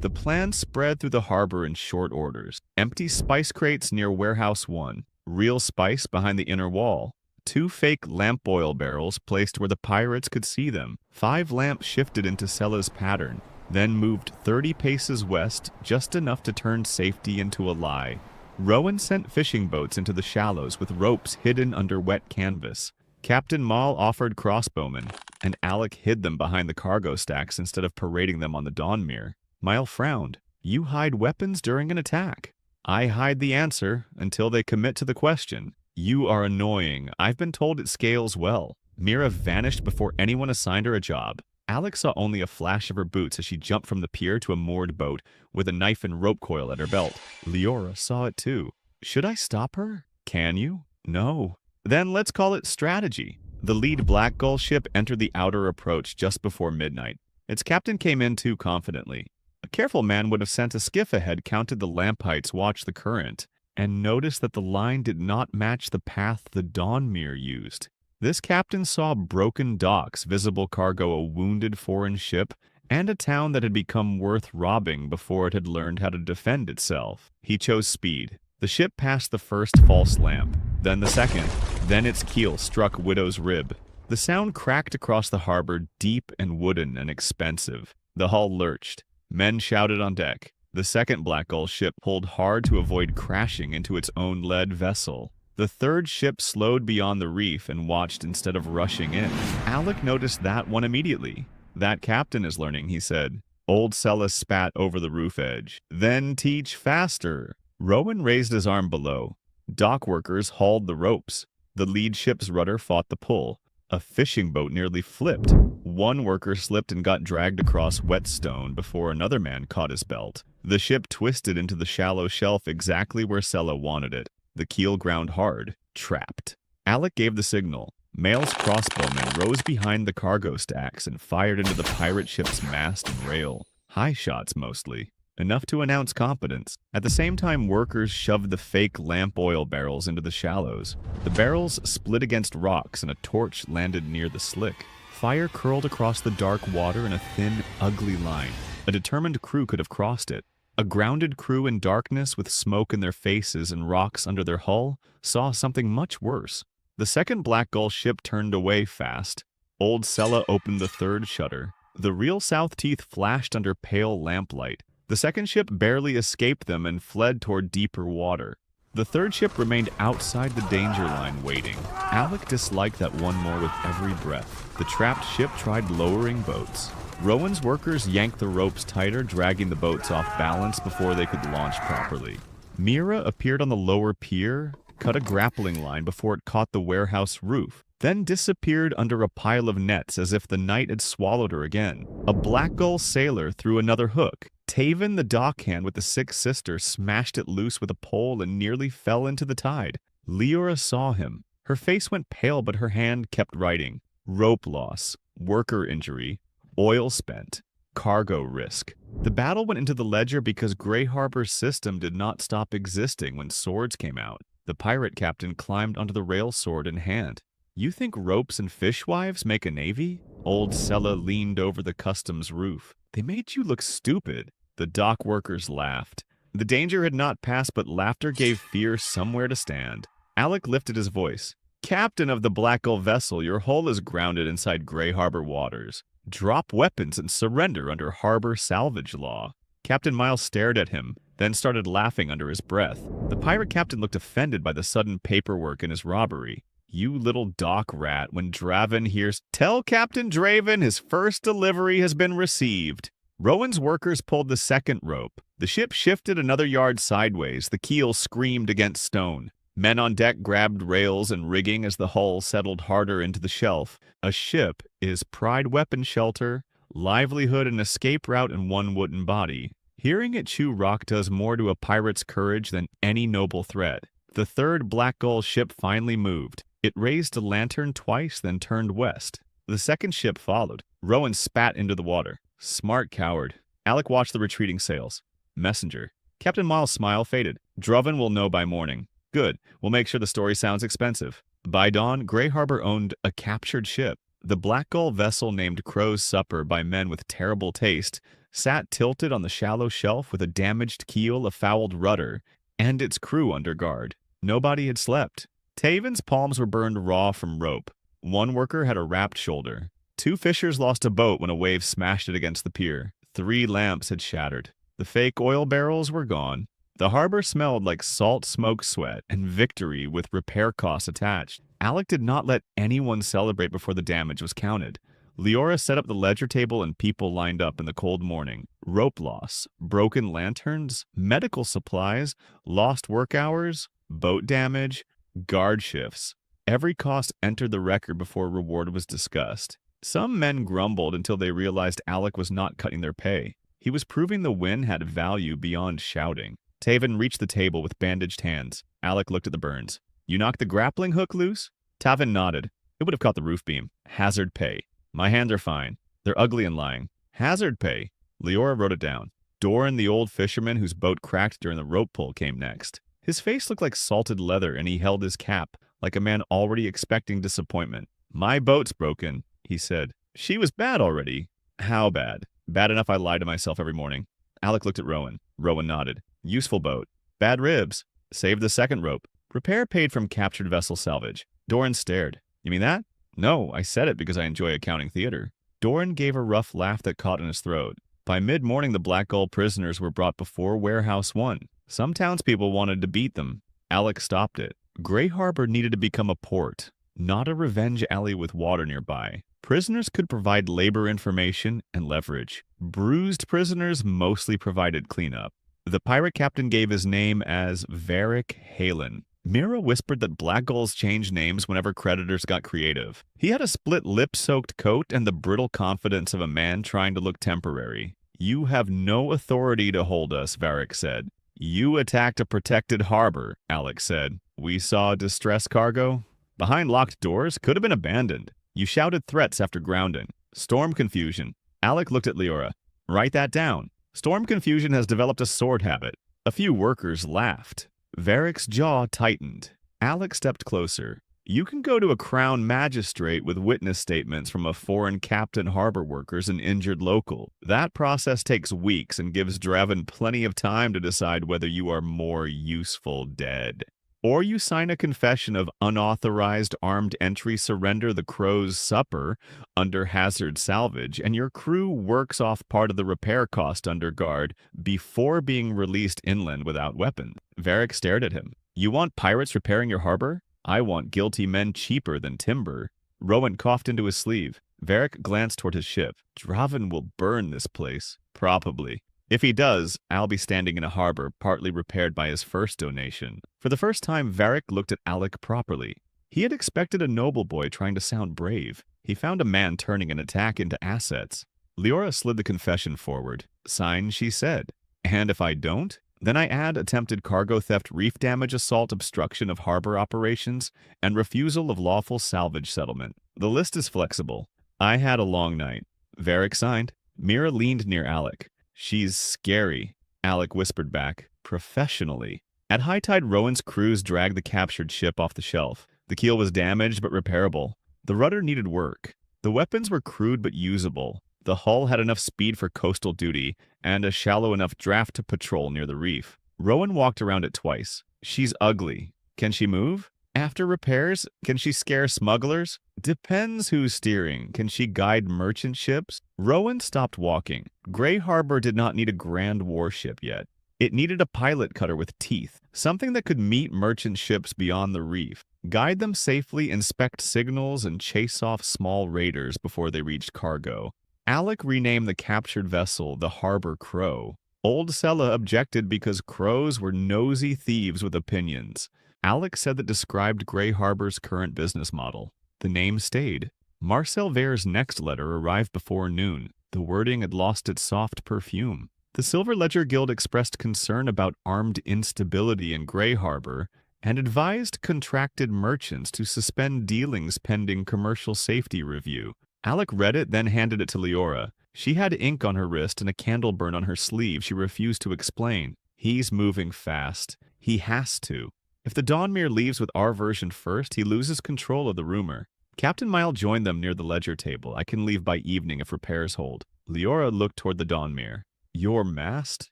The plan spread through the harbor in short orders. Empty spice crates near Warehouse 1, real spice behind the inner wall, 2 fake lamp oil barrels placed where the pirates could see them. 5 lamps shifted into Sella's pattern, then moved 30 paces west, just enough to turn safety into a lie. Rowan sent fishing boats into the shallows with ropes hidden under wet canvas. Captain Maul offered crossbowmen, and Alec hid them behind the cargo stacks instead of parading them on the Dawnmere. Maul frowned. You hide weapons during an attack. I hide the answer until they commit to the question. You are annoying. I've been told it scales well. Mira vanished before anyone assigned her a job. Alex saw only a flash of her boots as she jumped from the pier to a moored boat with a knife and rope coil at her belt. Leora saw it too. Should I stop her? Can you? No. Then let's call it strategy. The lead Black Gull ship entered the outer approach just before midnight. Its captain came in too confidently. A careful man would have sent a skiff ahead, counted the lamp heights, watched the current, and noticed that the line did not match the path the Dawnmere used. This captain saw broken docks, visible cargo, a wounded foreign ship, and a town that had become worth robbing before it had learned how to defend itself. He chose speed. The ship passed the first false lamp, then the second, then its keel struck Widow's rib. The sound cracked across the harbor, deep and wooden and expensive. The hull lurched. Men shouted on deck. The second Black Gull ship pulled hard to avoid crashing into its own lead vessel. The third ship slowed beyond the reef and watched instead of rushing in. Alec noticed that one immediately. That captain is learning, he said. Old Sella spat over the roof edge. Then teach faster. Rowan raised his arm below. Dock workers hauled the ropes. The lead ship's rudder fought the pull. A fishing boat nearly flipped. One worker slipped and got dragged across whetstone before another man caught his belt. The ship twisted into the shallow shelf exactly where Sella wanted it. The keel ground hard. Trapped. Alec gave the signal. Mail's crossbowmen rose behind the cargo stacks and fired into the pirate ship's mast and rail. High shots mostly. Enough to announce competence. At the same time, workers shoved the fake lamp oil barrels into the shallows. The barrels split against rocks and a torch landed near the slick. Fire curled across the dark water in a thin, ugly line. A determined crew could have crossed it. A grounded crew in darkness with smoke in their faces and rocks under their hull saw something much worse. The second Black Gull ship turned away fast. Old Sella opened the third shutter. The real South Teeth flashed under pale lamplight. The second ship barely escaped them and fled toward deeper water. The third ship remained outside the danger line waiting. Alec disliked that one more with every breath. The trapped ship tried lowering boats. Rowan's workers yanked the ropes tighter, dragging the boats off balance before they could launch properly. Mira appeared on the lower pier, cut a grappling line before it caught the warehouse roof, then disappeared under a pile of nets as if the night had swallowed her again. A Black Gull sailor threw another hook. Taven, the dockhand with the sick sister, smashed it loose with a pole and nearly fell into the tide. Leora saw him. Her face went pale, but her hand kept writing. Rope loss, worker injury, oil spent, cargo risk. The battle went into the ledger because Greyharbor's system did not stop existing when swords came out. The pirate captain climbed onto the rail, sword in hand. You think ropes and fishwives make a navy? Old Sella leaned over the customs roof. They made you look stupid. The dock workers laughed. The danger had not passed, but laughter gave fear somewhere to stand. Alec lifted his voice. Captain of the Black Gull vessel, your hull is grounded inside Greyharbor waters. Drop weapons and surrender under harbor salvage law. Captain Miles stared at him, then started laughing under his breath. The pirate captain looked offended by the sudden paperwork in his robbery. You little dock rat, when Draven hears, tell Captain Draven his first delivery has been received. Rowan's workers pulled the second rope. The ship shifted another yard sideways. The keel screamed against stone. Men on deck grabbed rails and rigging as the hull settled harder into the shelf. A ship is pride weapon shelter, livelihood and escape route in one wooden body. Hearing it chew rock does more to a pirate's courage than any noble threat. The third Black Gull ship finally moved. It raised a lantern twice, then turned west. The second ship followed. Rowan spat into the water. Smart coward. Alec watched the retreating sails. Messenger. Captain Miles' smile faded. Droven will know by morning. Good. We'll make sure the story sounds expensive. By dawn, Greyharbor owned a captured ship. The Black Gull vessel named Crow's Supper by men with terrible taste sat tilted on the shallow shelf with a damaged keel, a fouled rudder, and its crew under guard. Nobody had slept. Taven's palms were burned raw from rope. One worker had a wrapped shoulder. 2 fishers lost a boat when a wave smashed it against the pier. 3 lamps had shattered. The fake oil barrels were gone. The harbor smelled like salt smoke sweat and victory with repair costs attached. Alec did not let anyone celebrate before the damage was counted. Leora set up the ledger table and people lined up in the cold morning. Rope loss, broken lanterns, medical supplies, lost work hours, boat damage, guard shifts. Every cost entered the record before reward was discussed. Some men grumbled until they realized Alec was not cutting their pay. He was proving the win had value beyond shouting. Taven reached the table with bandaged hands. Alec looked at the burns. You knocked the grappling hook loose? Taven nodded. It would have caught the roof beam. Hazard pay. My hands are fine. They're ugly and lying. Hazard pay. Leora wrote it down. Doran, the old fisherman whose boat cracked during the rope pull, came next. His face looked like salted leather, and he held his cap, like a man already expecting disappointment. My boat's broken, he said. She was bad already. How bad? Bad enough I lie to myself every morning. Alec looked at Rowan. Rowan nodded. Useful boat. Bad ribs. Saved the second rope. Repair paid from captured vessel salvage. Doran stared. You mean that? No, I said it because I enjoy accounting theater. Doran gave a rough laugh that caught in his throat. By mid-morning, the Black Gull prisoners were brought before Warehouse 1. Some townspeople wanted to beat them. Alec stopped it. Greyharbor needed to become a port, not a revenge alley with water nearby. Prisoners could provide labor information and leverage. Bruised prisoners mostly provided cleanup. The pirate captain gave his name as Varric Halen. Mira whispered that Black Gulls changed names whenever creditors got creative. He had a split lip-soaked coat and the brittle confidence of a man trying to look temporary. You have no authority to hold us, Varric said. You attacked a protected harbor, Alec said. We saw distress cargo. Behind locked doors, could have been abandoned. You shouted threats after grounding. Storm confusion. Alec looked at Leora. Write that down. Storm confusion has developed a sword habit. A few workers laughed. Varric's jaw tightened. Alec stepped closer. You can go to a crown magistrate with witness statements from a foreign captain, harbor workers, and injured local. That process takes weeks and gives Draven plenty of time to decide whether you are more useful dead. Or you sign a confession of unauthorized armed entry, surrender the crow's supper under hazard salvage, and your crew works off part of the repair cost under guard before being released inland without weapons. Varric stared at him. You want pirates repairing your harbor? I want guilty men cheaper than timber. Rowan coughed into his sleeve. Varric glanced toward his ship. Draven will burn this place. Probably. If he does, I'll be standing in a harbor partly repaired by his first donation. For the first time, Varric looked at Alec properly. He had expected a noble boy trying to sound brave. He found a man turning an attack into assets. Leora slid the confession forward. Sign, she said. And if I don't? Then I add attempted cargo theft, reef damage, assault, obstruction of harbor operations, and refusal of lawful salvage settlement. The list is flexible. I had a long night. Varric signed. Mira leaned near Alec. She's scary, Alec whispered back, professionally. At high tide, Rowan's crews dragged the captured ship off the shelf. The keel was damaged but repairable. The rudder needed work. The weapons were crude but usable. The hull had enough speed for coastal duty and a shallow enough draft to patrol near the reef. Rowan walked around it twice. She's ugly. Can she move? After repairs, can she scare smugglers? Depends who's steering. Can she guide merchant ships? Rowan stopped walking. Greyharbor did not need a grand warship yet. It needed a pilot cutter with teeth, something that could meet merchant ships beyond the reef, guide them safely, inspect signals, and chase off small raiders before they reached cargo. Alec renamed the captured vessel the Harbor Crow. Old Sella objected because crows were nosy thieves with opinions. Alec said that described Greyharbor's current business model. The name stayed. Marcel Vare's next letter arrived before noon. The wording had lost its soft perfume. The Silver Ledger Guild expressed concern about armed instability in Greyharbor and advised contracted merchants to suspend dealings pending commercial safety review. Alec read it, then handed it to Leora. She had ink on her wrist and a candle burn on her sleeve she refused to explain. He's moving fast. He has to. If the Dawnmere leaves with our version first, he loses control of the rumor. Captain Mile joined them near the ledger table. I can leave by evening if repairs hold. Leora looked toward the Dawnmere. Your mast?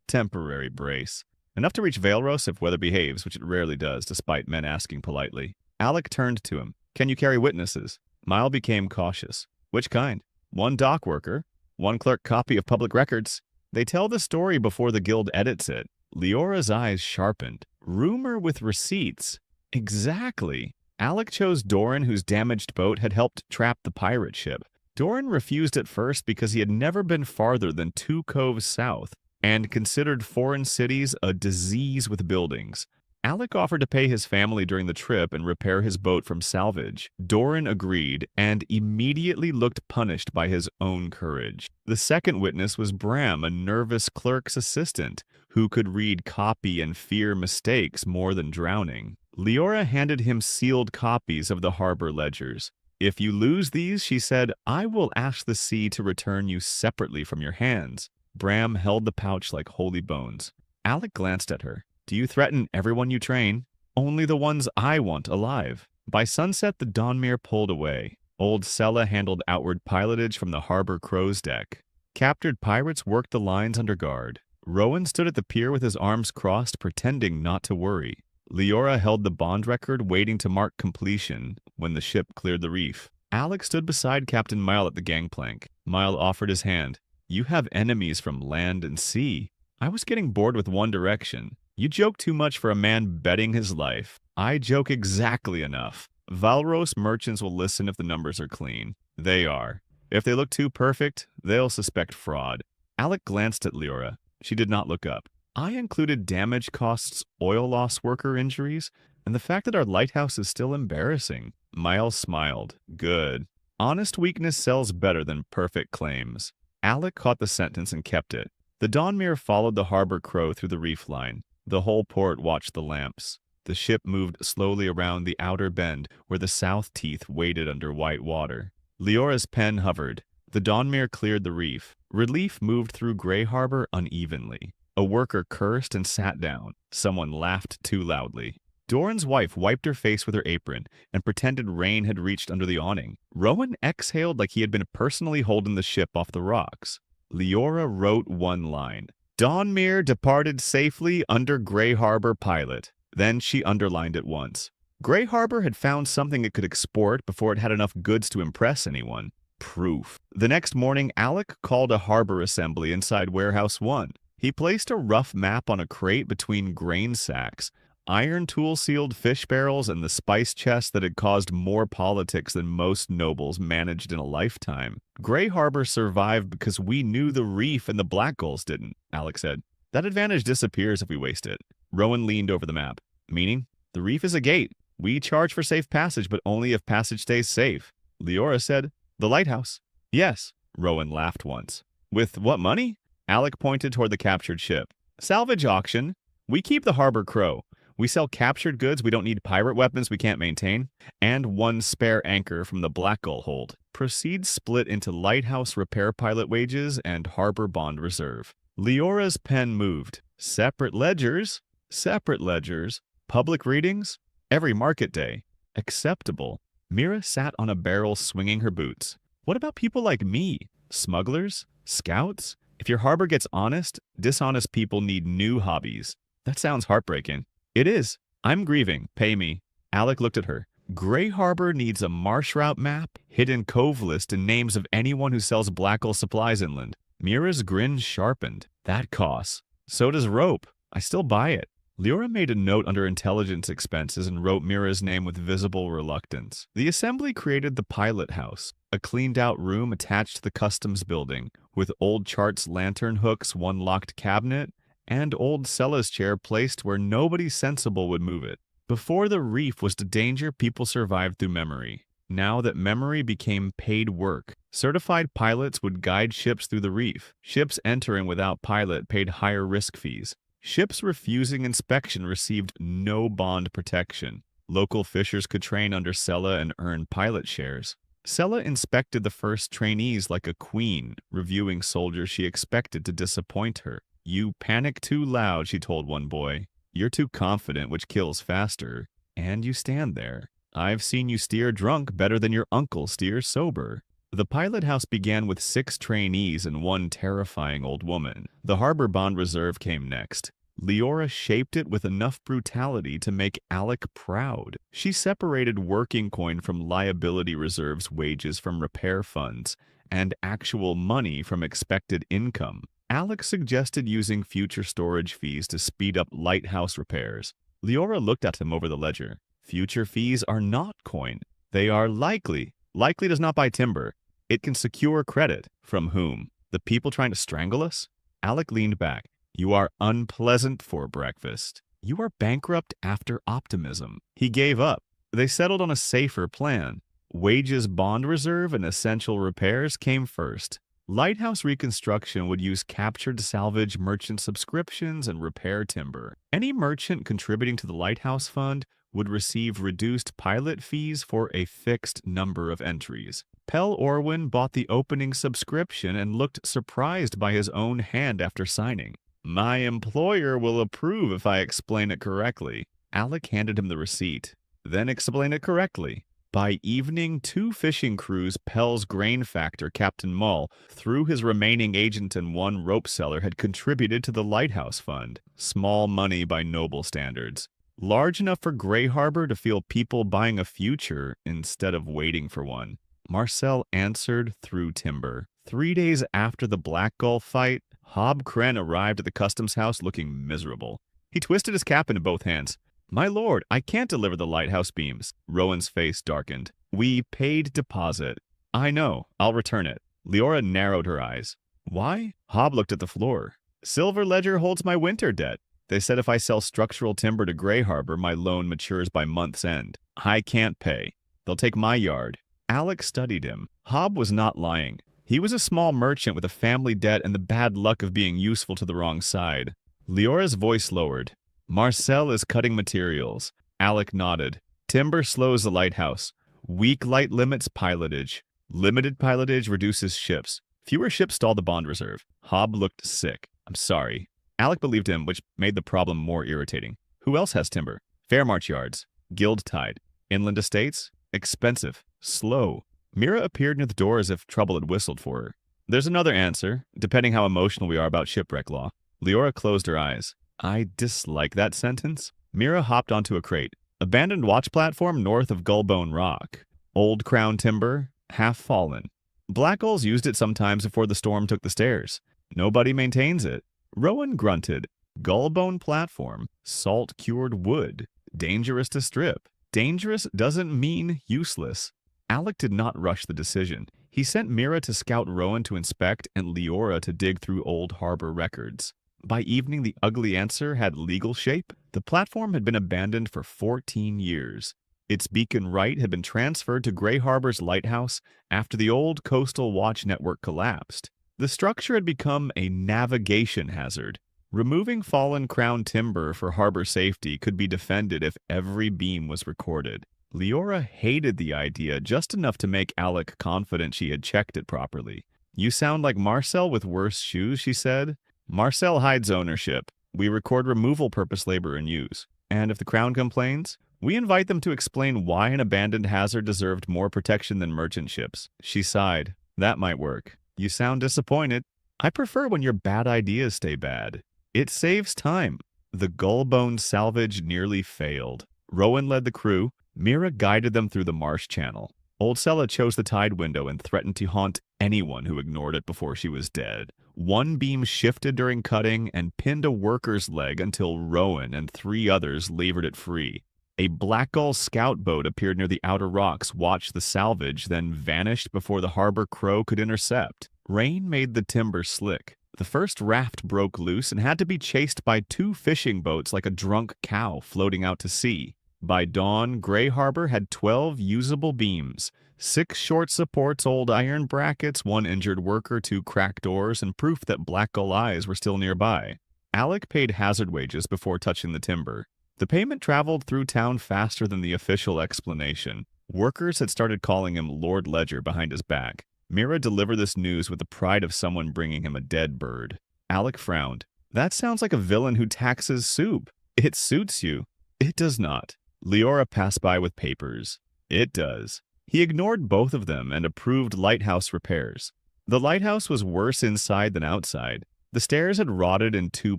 Temporary brace. Enough to reach Vailros if weather behaves, which it rarely does, despite men asking politely. Alec turned to him. Can you carry witnesses? Mile became cautious. Which kind? One dockworker, one clerk copy of public records. They tell the story before the guild edits it. Leora's eyes sharpened. Rumor with receipts. Exactly. Alec chose Doran, whose damaged boat had helped trap the pirate ship. Doran refused at first because he had never been farther than 2 coves south and considered foreign cities a disease with buildings. Alec offered to pay his family during the trip and repair his boat from salvage. Doran agreed and immediately looked punished by his own courage. The second witness was Bram, a nervous clerk's assistant, who could read copy and fear mistakes more than drowning. Leora handed him sealed copies of the harbor ledgers. If you lose these, she said, I will ask the sea to return you separately from your hands. Bram held the pouch like holy bones. Alec glanced at her. Do you threaten everyone you train? Only the ones I want alive. By sunset, the Dawnmere pulled away. Old Sella handled outward pilotage from the harbor crow's deck. Captured pirates worked the lines under guard. Rowan stood at the pier with his arms crossed, pretending not to worry. Leora held the bond record, waiting to mark completion when the ship cleared the reef. Alec stood beside Captain Mile at the gangplank. Mile offered his hand. You have enemies from land and sea. I was getting bored with one direction. You joke too much for a man betting his life. I joke exactly enough. Valros merchants will listen if the numbers are clean. They are. If they look too perfect, they'll suspect fraud. Alec glanced at Leora. She did not look up. I included damage costs, oil loss worker injuries, and the fact that our lighthouse is still embarrassing. Miles smiled. Good. Honest weakness sells better than perfect claims. Alec caught the sentence and kept it. The Dawnmere followed the harbor crow through the reef line. The whole port watched the lamps. The ship moved slowly around the outer bend where the south teeth waited under white water. Leora's pen hovered. The Dawnmere cleared the reef. Relief moved through Greyharbor unevenly. A worker cursed and sat down. Someone laughed too loudly. Doran's wife wiped her face with her apron and pretended rain had reached under the awning. Rowan exhaled like he had been personally holding the ship off the rocks. Leora wrote one line. Dawnmere departed safely under Greyharbor pilot. Then she underlined it once. Greyharbor had found something it could export before it had enough goods to impress anyone. Proof. The next morning, Alec called a harbor assembly inside Warehouse 1. He placed a rough map on a crate between grain sacks, iron tool-sealed fish barrels, and the spice chest that had caused more politics than most nobles managed in a lifetime. Greyharbor survived because we knew the reef and the black gulls didn't, Alec said. That advantage disappears if we waste it. Rowan leaned over the map. Meaning? The reef is a gate. We charge for safe passage, but only if passage stays safe. Leora said, the lighthouse. Yes. Rowan laughed once. With what money? Alec pointed toward the captured ship. Salvage auction. We keep the harbor crow. We sell captured goods we don't need pirate weapons we can't maintain, and one spare anchor from the Black Gull hold. Proceeds split into lighthouse repair pilot wages and harbor bond reserve. Leora's pen moved. Separate ledgers. Separate ledgers. Public readings. Every market day. Acceptable. Mira sat on a barrel swinging her boots. What about people like me? Smugglers? Scouts? If your harbor gets honest, dishonest people need new hobbies. That sounds heartbreaking. It is. I'm grieving. Pay me. Alec looked at her. Greyharbor needs a marsh route map, hidden cove list, and names of anyone who sells Blackgull supplies inland. Mira's grin sharpened. That costs. So does rope. I still buy it. Leora made a note under intelligence expenses and wrote Mira's name with visible reluctance. The assembly created the pilot house, a cleaned-out room attached to the customs building, with old charts, lantern hooks, one locked cabinet, and old Sella's chair placed where nobody sensible would move it. Before the reef was the danger, people survived through memory. Now that memory became paid work, certified pilots would guide ships through the reef. Ships entering without pilot paid higher risk fees. Ships refusing inspection received no bond protection. Local fishers could train under Sella and earn pilot shares. Sella inspected the first trainees like a queen, reviewing soldiers she expected to disappoint her. You panic too loud, she told one boy. You're too confident, which kills faster. And you stand there. I've seen you steer drunk better than your uncle steers sober. The pilot house began with 6 trainees and one terrifying old woman. The harbor bond reserve came next. Leora shaped it with enough brutality to make Alec proud. She separated working coin from liability reserves, wages from repair funds, and actual money from expected income. Alec suggested using future storage fees to speed up lighthouse repairs. Leora looked at him over the ledger. Future fees are not coin. They are likely. Likely does not buy timber. It can secure credit. From whom? The people trying to strangle us? Alec leaned back. You are unpleasant for breakfast. You are bankrupt after optimism. He gave up. They settled on a safer plan. Wages bond reserve and essential repairs came first. Lighthouse reconstruction would use captured salvage merchant subscriptions and repair timber. Any merchant contributing to the lighthouse fund would receive reduced pilot fees for a fixed number of entries. Pell Orwin bought the opening subscription and looked surprised by his own hand after signing. My employer will approve if I explain it correctly. Alec handed him the receipt. Then explain it correctly. By evening, 2 fishing crews, Pell's grain factor, Captain Mull, through his remaining agent and 1 rope seller, had contributed to the lighthouse fund. Small money by noble standards. Large enough for Greyharbor to feel people buying a future instead of waiting for one. Marcel answered through timber. 3 days after the Black Gull fight, Hob Kren arrived at the customs house looking miserable. He twisted his cap into both hands. My lord, I can't deliver the lighthouse beams. Rowan's face darkened. We paid deposit. I know. I'll return it. Leora narrowed her eyes. Why? Hob looked at the floor. Silver Ledger holds my winter debt. They said if I sell structural timber to Greyharbor, my loan matures by month's end. I can't pay. They'll take my yard. Alec studied him. Hob was not lying. He was a small merchant with a family debt and the bad luck of being useful to the wrong side. Leora's voice lowered. Marcel is cutting materials. Alec nodded. Timber slows the lighthouse. Weak light limits pilotage. Limited pilotage reduces ships. Fewer ships stall the bond reserve. Hob looked sick. I'm sorry. Alec believed him, which made the problem more irritating. Who else has timber? Fairmarch yards. Guild tide. Inland estates? Expensive. Slow. Mira appeared near the door as if trouble had whistled for her. There's another answer, depending how emotional we are about shipwreck law. Leora closed her eyes. I dislike that sentence. Mira hopped onto a crate. Abandoned watch platform north of Gullbone Rock. Old crown timber, half fallen. Black gulls used it sometimes before the storm took the stairs. Nobody maintains it. Rowan grunted. Gullbone platform, salt-cured wood. Dangerous to strip. Dangerous doesn't mean useless. Alec did not rush the decision. He sent Mira to scout Rowan to inspect and Leora to dig through old harbor records. By evening, the ugly answer had legal shape. The platform had been abandoned for 14 years. Its beacon right had been transferred to Greyharbor's lighthouse after the old coastal watch network collapsed. The structure had become a navigation hazard. Removing fallen crown timber for harbor safety could be defended if every beam was recorded. Leora hated the idea just enough to make Alec confident she had checked it properly. You sound like Marcel with worse shoes, she said. Marcel hides ownership. We record removal purpose labor and use. And if the Crown complains, we invite them to explain why an abandoned hazard deserved more protection than merchant ships. She sighed. That might work. You sound disappointed. I prefer when your bad ideas stay bad. It saves time. The Gullbone salvage nearly failed. Rowan led the crew. Mira guided them through the marsh channel. Old Sella chose the tide window and threatened to haunt anyone who ignored it before she was dead. One beam shifted during cutting and pinned a worker's leg until Rowan and 3 others levered it free. A Black Gull scout boat appeared near the outer rocks, watched the salvage, then vanished before the harbor crow could intercept. Rain made the timber slick. The first raft broke loose and had to be chased by 2 fishing boats like a drunk cow floating out to sea. By dawn, Greyharbor had 12 usable beams, 6 short supports, old iron brackets, 1 injured worker, 2 cracked doors, and proof that Black Gull eyes were still nearby. Alec paid hazard wages before touching the timber. The payment traveled through town faster than the official explanation. Workers had started calling him Lord Ledger behind his back. Mira delivered this news with the pride of someone bringing him a dead bird. Alec frowned. That sounds like a villain who taxes soup. It suits you. It does not. Leora passed by with papers. It does. He ignored both of them and approved lighthouse repairs. The lighthouse was worse inside than outside. The stairs had rotted in 2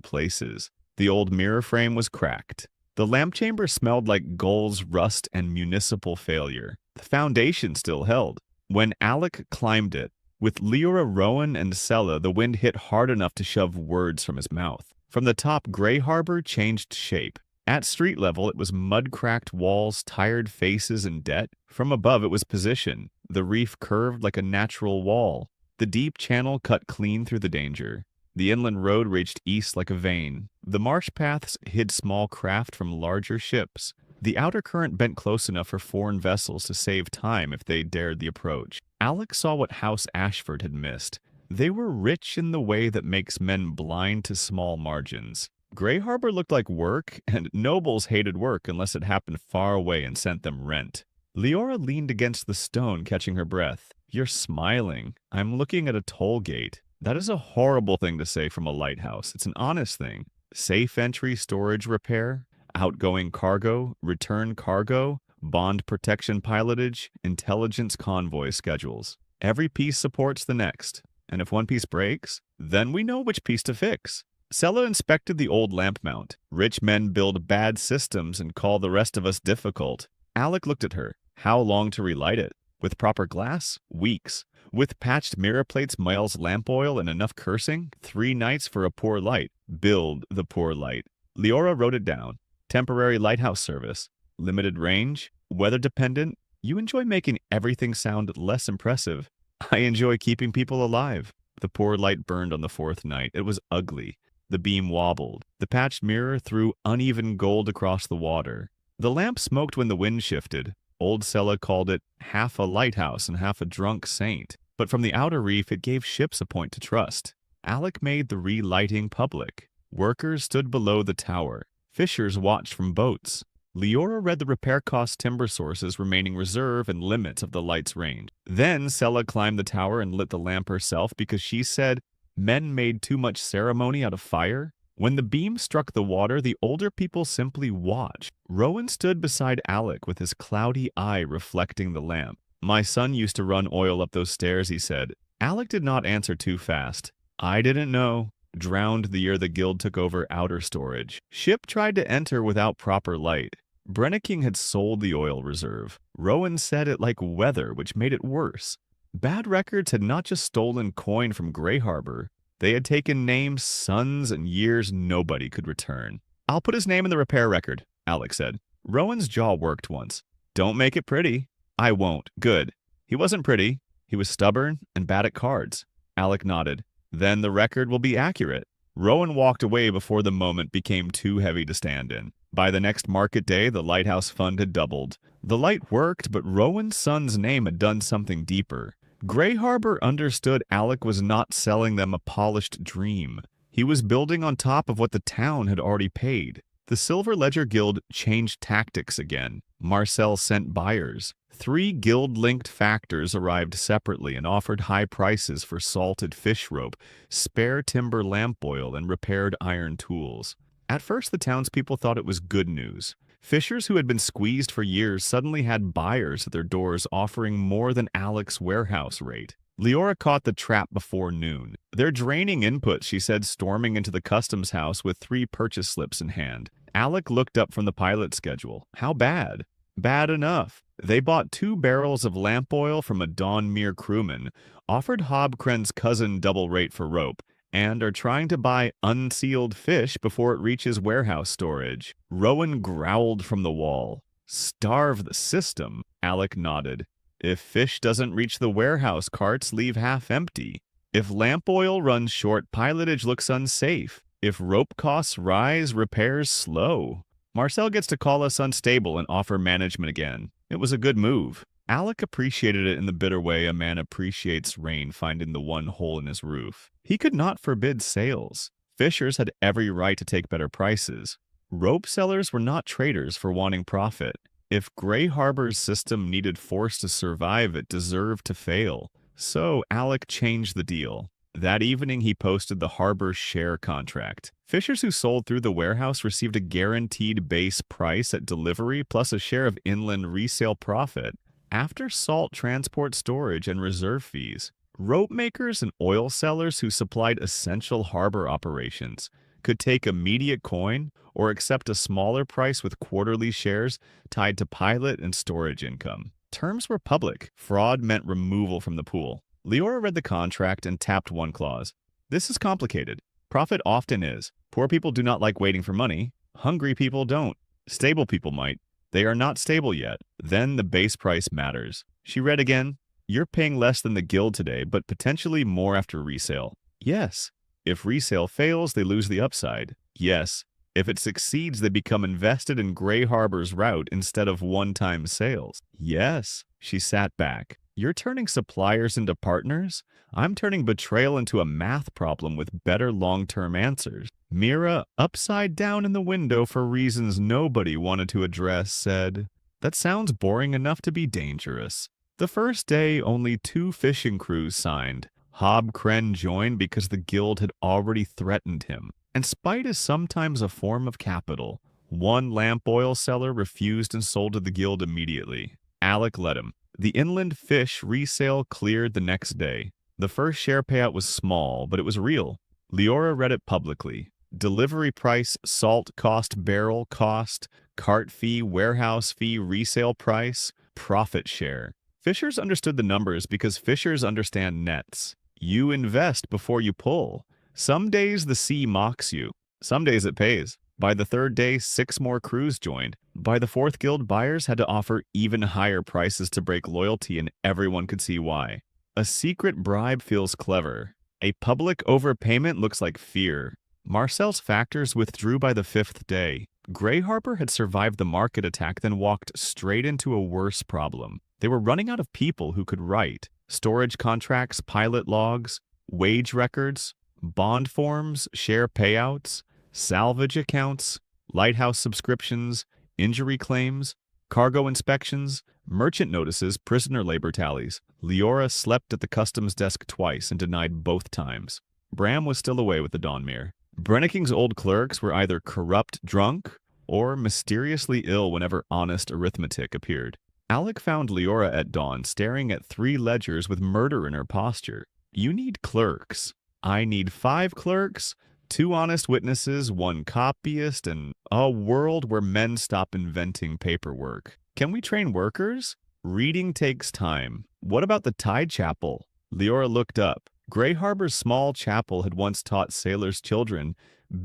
places. The old mirror frame was cracked. The lamp chamber smelled like gulls, rust, and municipal failure. The foundation still held. When Alec climbed it, with Leora, Rowan, and Sella, the wind hit hard enough to shove words from his mouth. From the top, Greyharbor changed shape. At street level, it was mud-cracked walls, tired faces, and debt. From above, it was position. The reef curved like a natural wall. The deep channel cut clean through the danger. The inland road reached east like a vein. The marsh paths hid small craft from larger ships. The outer current bent close enough for foreign vessels to save time if they dared the approach. Alec saw what House Ashford had missed. They were rich in the way that makes men blind to small margins. Greyharbor looked like work, and nobles hated work unless it happened far away and sent them rent. Leora leaned against the stone, catching her breath. "You're smiling. I'm looking at a toll gate." That is a horrible thing to say from a lighthouse. It's an honest thing. Safe entry, storage repair, outgoing cargo, return cargo, bond protection pilotage, intelligence convoy schedules. Every piece supports the next. And if one piece breaks, then we know which piece to fix. Sella inspected the old lamp mount. Rich men build bad systems and call the rest of us difficult. Alec looked at her. How long to relight it? With proper glass? Weeks. With patched mirror plates, miles lamp oil, and enough cursing? 3 nights for a poor light. Build the poor light. Leora wrote it down. Temporary lighthouse service. Limited range. Weather dependent. You enjoy making everything sound less impressive. I enjoy keeping people alive. The poor light burned on the 4th night. It was ugly. The beam wobbled. The patched mirror threw uneven gold across the water. The lamp smoked when the wind shifted. Old Sella called it half a lighthouse and half a drunk saint. But from the outer reef, it gave ships a point to trust. Alec made the relighting public. Workers stood below the tower. Fishers watched from boats. Leora read the repair cost timber sources remaining reserve and limits of the light's range. Then Sella climbed the tower and lit the lamp herself because she said men made too much ceremony out of fire. When the beam struck the water, the older people simply watched. Rowan stood beside Alec with his cloudy eye reflecting the lamp. My son used to run oil up those stairs, he said. Alec did not answer too fast. I didn't know. Drowned the year the guild took over outer storage. Ship tried to enter without proper light. Brenniking had sold the oil reserve. Rowan said it like weather, which made it worse. Bad records had not just stolen coin from Greyharbor. They had taken names, sons, and years nobody could return. I'll put his name in the repair record, Alec said. Rowan's jaw worked once. Don't make it pretty. I won't. Good. He wasn't pretty. He was stubborn and bad at cards. Alec nodded. Then the record will be accurate. Rowan walked away before the moment became too heavy to stand in. By the next market day, the lighthouse fund had doubled. The light worked, but Rowan's son's name had done something deeper. Greyharbor understood Alec was not selling them a polished dream. He was building on top of what the town had already paid. The Silver Ledger Guild changed tactics again. Marcel sent buyers. 3 guild-linked factors arrived separately and offered high prices for salted fish rope, spare timber lamp oil, and repaired iron tools. At first, the townspeople thought it was good news. Fishers who had been squeezed for years suddenly had buyers at their doors offering more than Alec's warehouse rate. Leora caught the trap before noon. They're draining input, she said, storming into the customs house with 3 purchase slips in hand. Alec looked up from the pilot schedule. How bad? Bad enough. They bought 2 barrels of lamp oil from a Dawnmere crewman, offered Hobkren's cousin double rate for rope, and are trying to buy unsealed fish before it reaches warehouse storage. Rowan growled from the wall. Starve the system, Alec nodded. If fish doesn't reach the warehouse, carts leave half empty. If lamp oil runs short, pilotage looks unsafe. If rope costs rise, repairs slow. Marcel gets to call us unstable and offer management again. It was a good move. Alec appreciated it in the bitter way a man appreciates rain finding the one hole in his roof. He could not forbid sales. Fishers had every right to take better prices. Rope sellers were not traders for wanting profit. If Greyharbor's system needed force to survive, it deserved to fail. So Alec changed the deal. That evening, he posted the harbor share contract. Fishers who sold through the warehouse received a guaranteed base price at delivery plus a share of inland resale profit. After salt transport storage and reserve fees, rope makers and oil sellers who supplied essential harbor operations could take immediate coin or accept a smaller price with quarterly shares tied to pilot and storage income. Terms were public. Fraud meant removal from the pool. Leora read the contract and tapped one clause. This is complicated. Profit often is. Poor people do not like waiting for money. Hungry people don't. Stable people might. They are not stable yet. Then the base price matters. She read again. You're paying less than the guild today, but potentially more after resale. Yes. If resale fails, they lose the upside. Yes. If it succeeds, they become invested in Greyharbor's route instead of one-time sales. Yes. She sat back. You're turning suppliers into partners? I'm turning betrayal into a math problem with better long-term answers. Mira, upside down in the window for reasons nobody wanted to address, said, That sounds boring enough to be dangerous. The first day, only 2 fishing crews signed. Hob Kren joined because the guild had already threatened him. And spite is sometimes a form of capital. One lamp oil seller refused and sold to the guild immediately. Alec let him. The inland fish resale cleared the next day. The first share payout was small, but it was real. Leora read it publicly. Delivery price, salt cost, barrel cost, cart fee, warehouse fee, resale price, profit share. Fishers understood the numbers because fishers understand nets. You invest before you pull. Some days the sea mocks you. Some days it pays. By the third day, 6 more crews joined. By the fourth guild, buyers had to offer even higher prices to break loyalty, and everyone could see why. A secret bribe feels clever. A public overpayment looks like fear. Marcel's factors withdrew by the 5th day. Greyharbor had survived the market attack, then walked straight into a worse problem. They were running out of people who could write. Storage contracts, pilot logs, wage records, bond forms, share payouts, salvage accounts, lighthouse subscriptions, injury claims, cargo inspections, merchant notices, prisoner labor tallies. Leora slept at the customs desk twice and denied both times. Bram was still away with the Dawnmere. Brenneking's old clerks were either corrupt drunk or mysteriously ill whenever honest arithmetic appeared. Alec found Leora at dawn staring at 3 ledgers with murder in her posture. You need clerks. I need 5 clerks, 2 honest witnesses, 1 copyist, and a world where men stop inventing paperwork. Can we train workers? Reading takes time. What about the Tide Chapel? Leora looked up. Greyharbor's small chapel had once taught sailors' children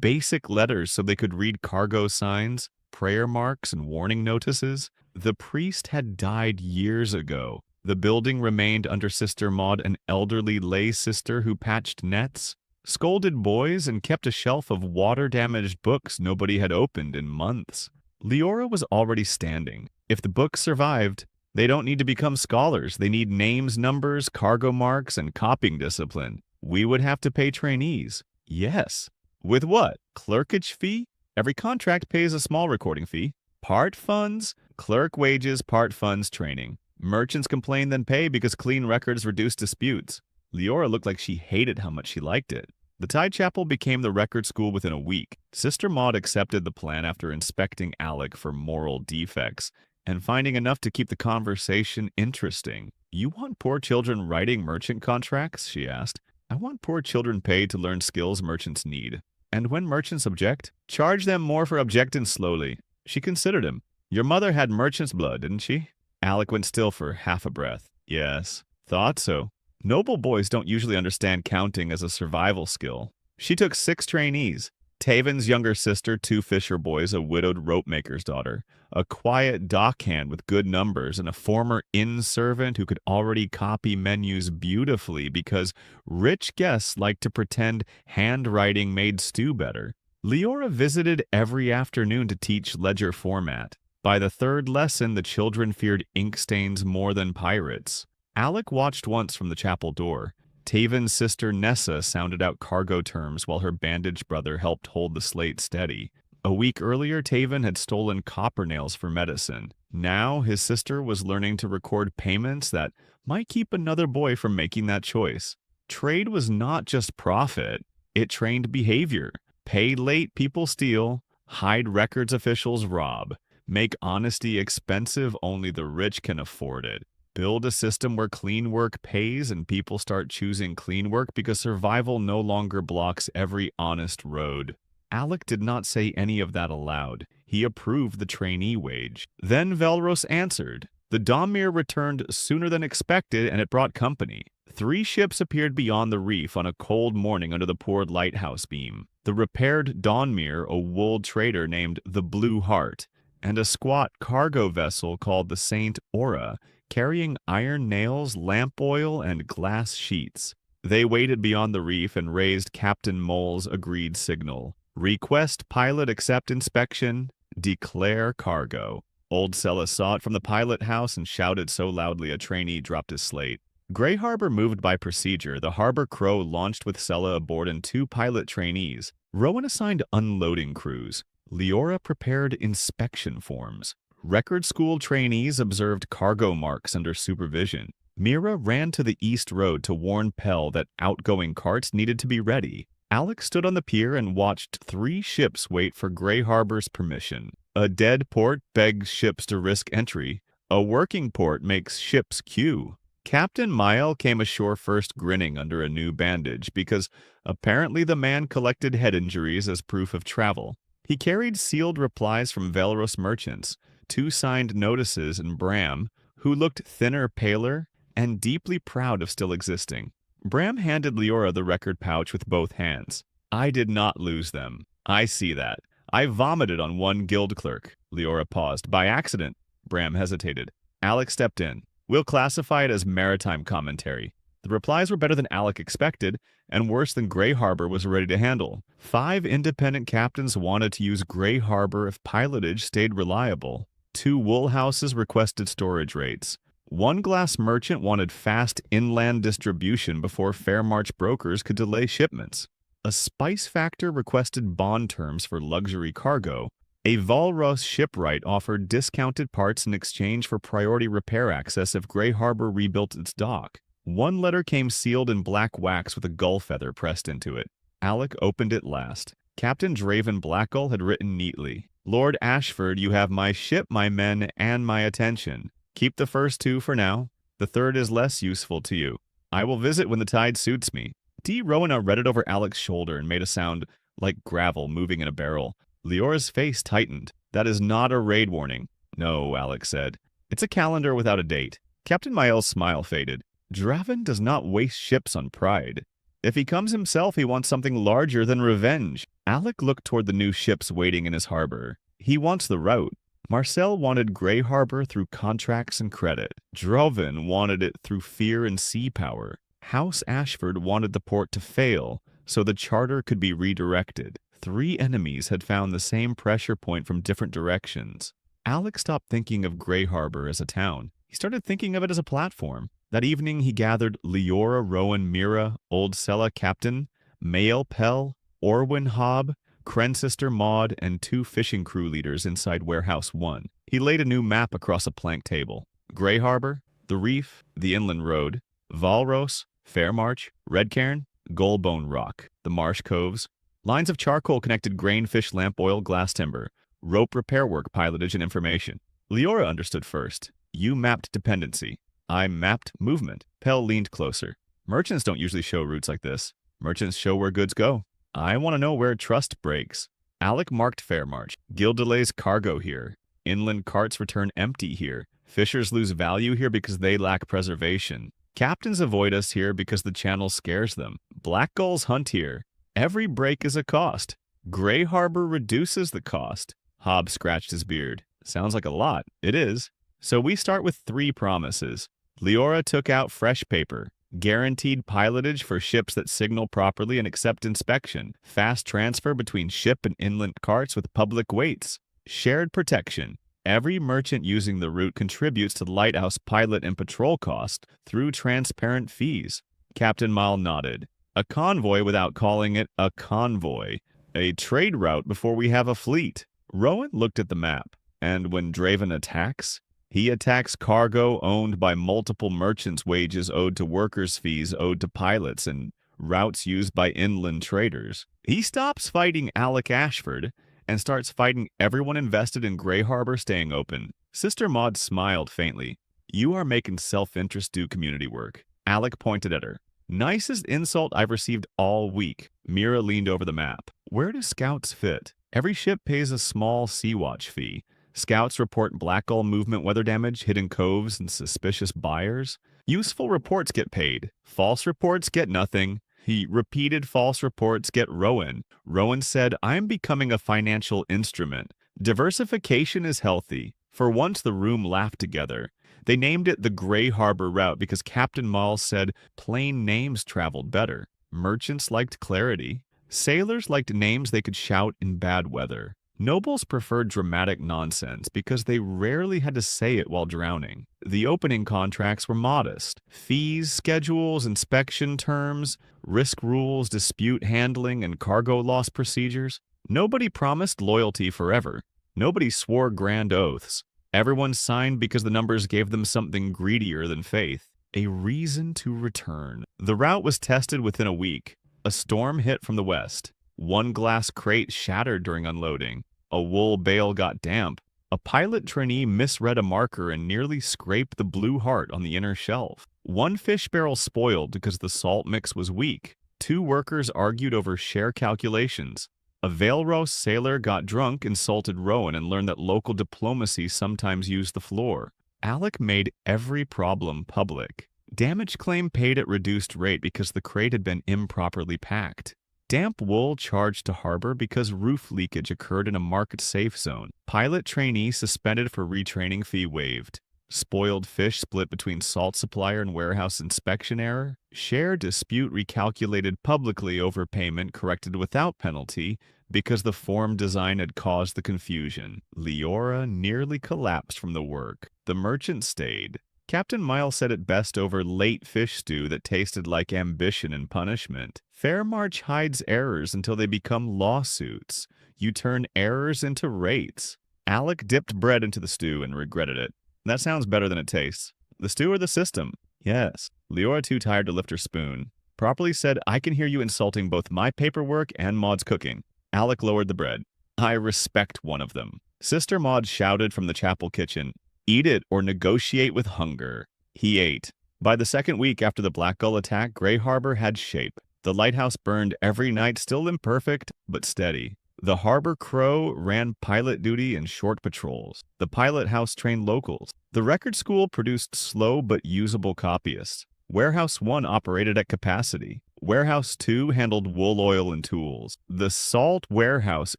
basic letters so they could read cargo signs, prayer marks, and warning notices. The priest had died years ago. The building remained under Sister Maud, an elderly lay sister who patched nets, scolded boys, and kept a shelf of water-damaged books nobody had opened in months. Leora was already standing. If the books survived, they don't need to become scholars. They need names, numbers, cargo marks, and copying discipline. We would have to pay trainees. Yes. With what? Clerkage fee? Every contract pays a small recording fee. Part funds, clerk wages, part funds, training. Merchants complain then pay because clean records reduce disputes. Leora looked like she hated how much she liked it. The Tide Chapel became the record school within a week. Sister Maud accepted the plan after inspecting Alec for moral defects and finding enough to keep the conversation interesting. You want poor children writing merchant contracts? She asked. I want poor children paid to learn skills merchants need. And when merchants object, charge them more for objecting slowly. She considered him. Your mother had merchant's blood, didn't she? Alec went still for half a breath. Yes. Thought so. Noble boys don't usually understand counting as a survival skill. She took 6 trainees. Taven's younger sister, 2 fisher boys, a widowed rope maker's daughter, a quiet dockhand with good numbers, and a former inn servant who could already copy menus beautifully because rich guests liked to pretend handwriting made stew better. Leora visited every afternoon to teach ledger format. By the 3rd lesson, the children feared ink stains more than pirates. Alec watched once from the chapel door. Taven's sister Nessa sounded out cargo terms while her bandaged brother helped hold the slate steady. A week earlier, Taven had stolen copper nails for medicine. Now, his sister was learning to record payments that might keep another boy from making that choice. Trade was not just profit. It trained behavior. Pay late, people steal. Hide records, officials rob. Make honesty expensive, only the rich can afford it. Build a system where clean work pays and people start choosing clean work because survival no longer blocks every honest road. Alec did not say any of that aloud. He approved the trainee wage. Then Velros answered. The Dawnmere returned sooner than expected, and it brought company. 3 ships appeared beyond the reef on a cold morning under the poured lighthouse beam. The repaired Dawnmere, a wool trader named the Blue Heart, and a squat cargo vessel called the Saint Aura, carrying iron nails, lamp oil, and glass sheets. They waited beyond the reef and raised Captain Mole's agreed signal. Request pilot accept inspection. Declare cargo. Old Sella saw it from the pilot house and shouted so loudly a trainee dropped his slate. Greyharbor moved by procedure. The Harbor Crow launched with Sella aboard and 2 pilot trainees. Rowan assigned unloading crews. Leora prepared inspection forms. Record school trainees observed cargo marks under supervision. Mira ran to the east road to warn Pell that outgoing carts needed to be ready. Alec stood on the pier and watched 3 ships wait for Greyharbor's permission. A dead port begs ships to risk entry. A working port makes ships queue. Captain Mael came ashore first grinning under a new bandage because apparently the man collected head injuries as proof of travel. He carried sealed replies from Velros merchants, 2 signed notices, and Bram, who looked thinner, paler, and deeply proud of still existing. Bram handed Leora the record pouch with both hands. I did not lose them. I see that. I vomited on one guild clerk. Leora paused. By accident. Bram hesitated. Alec stepped in. We'll classify it as maritime commentary. The replies were better than Alec expected, and worse than Greyharbor was ready to handle. 5 independent captains wanted to use Greyharbor if pilotage stayed reliable. 2 wool houses requested storage rates. 1 glass merchant wanted fast inland distribution before Fairmarch brokers could delay shipments. A spice factor requested bond terms for luxury cargo. A Valros shipwright offered discounted parts in exchange for priority repair access if Greyharbor rebuilt its dock. 1 letter came sealed in black wax with a gull feather pressed into it. Alec opened it last. Captain Draven Blackgull had written neatly, Lord Ashford, you have my ship, my men, and my attention. Keep the first 2 for now. The third is less useful to you. I will visit when the tide suits me. D. Rowena read it over Alec's shoulder and made a sound like gravel moving in a barrel. Leora's face tightened. That is not a raid warning. No, Alec said. It's a calendar without a date. Captain Mael's smile faded. Draven does not waste ships on pride. If he comes himself, he wants something larger than revenge. Alec looked toward the new ships waiting in his harbor. He wants the route. Marcel wanted Greyharbor through contracts and credit. Droven wanted it through fear and sea power. House Ashford wanted the port to fail, so the charter could be redirected. 3 enemies had found the same pressure point from different directions. Alec stopped thinking of Greyharbor as a town. He started thinking of it as a platform. That evening he gathered Leora, Rowan, Mira, Old Sella Captain, Mael Pell, Orwin Hobb, Crensister Maud, and 2 fishing crew leaders inside Warehouse 1. He laid a new map across a plank table. Greyharbor, the reef, the inland road, Valros, Fairmarch, Redcairn, Gullbone Rock, the marsh coves. Lines of charcoal connected grain, fish, lamp oil, glass timber, rope repair work, pilotage, and information. Leora understood first. You mapped dependency. I mapped movement. Pell leaned closer. Merchants don't usually show routes like this. Merchants show where goods go. I want to know where trust breaks. Alec marked Fairmarch. Guild delays cargo here. Inland carts return empty here. Fishers lose value here because they lack preservation. Captains avoid us here because the channel scares them. Black gulls hunt here. Every break is a cost. Greyharbor reduces the cost. Hobb scratched his beard. Sounds like a lot. It is. So we start with 3 promises. Leora took out fresh paper. Guaranteed pilotage for ships that signal properly and accept inspection. Fast transfer between ship and inland carts with public waits. Shared protection. Every merchant using the route contributes to the lighthouse pilot and patrol cost through transparent fees. Captain Mael nodded. A convoy without calling it a convoy. A trade route before we have a fleet. Rowan looked at the map. And when Draven attacks, he attacks cargo owned by multiple merchants, wages owed to workers, fees owed to pilots, and routes used by inland traders. He stops fighting Alec Ashford and starts fighting everyone invested in Greyharbor staying open. Sister Maud smiled faintly. You are making self-interest do community work. Alec pointed at her. Nicest insult I've received all week. Mira leaned over the map. Where do scouts fit? Every ship pays a small sea-watch fee. Scouts report black gull movement weather damage, hidden coves, and suspicious buyers. Useful reports get paid. False reports get nothing. He repeated false reports get Rowan. Rowan said, I'm becoming a financial instrument. Diversification is healthy. For once, the room laughed together. They named it the Greyharbor route because Captain Mall said plain names traveled better. Merchants liked clarity. Sailors liked names they could shout in bad weather. Nobles preferred dramatic nonsense because they rarely had to say it while drowning. The opening contracts were modest. Fees, schedules, inspection terms, risk rules, dispute handling, and cargo loss procedures. Nobody promised loyalty forever. Nobody swore grand oaths. Everyone signed because the numbers gave them something greedier than faith. A reason to return. The route was tested within a week. A storm hit from the west. One glass crate shattered during unloading. A wool bale got damp. A pilot trainee misread a marker and nearly scraped the blue heart on the inner shelf. One fish barrel spoiled because the salt mix was weak. 2 workers argued over share calculations. A Valeros sailor got drunk, insulted Rowan, and learned that local diplomacy sometimes used the floor. Alec made every problem public. Damage claim paid at reduced rate because the crate had been improperly packed. Damp wool charged to harbor because roof leakage occurred in a marked safe zone. Pilot trainee suspended for retraining fee waived. Spoiled fish split between salt supplier and warehouse inspection error. Share dispute recalculated publicly over payment corrected without penalty because the form design had caused the confusion. Leora nearly collapsed from the work. The merchant stayed. Captain Miles said it best over late fish stew that tasted like ambition and punishment. Fair march hides errors until they become lawsuits. You turn errors into rates. Alec dipped bread into the stew and regretted it. That sounds better than it tastes. The stew or the system? Yes. Leora, too tired to lift her spoon, properly said, I can hear you insulting both my paperwork and Maud's cooking. Alec lowered the bread. I respect one of them. Sister Maud shouted from the chapel kitchen, eat it or negotiate with hunger. He ate. By the second week after the Black Gull attack, Greyharbor had shape. The lighthouse burned every night, still imperfect, but steady. The harbor crow ran pilot duty and short patrols. The pilot house trained locals. The record school produced slow but usable copyists. Warehouse 1 operated at capacity. Warehouse 2 handled wool oil and tools. The salt warehouse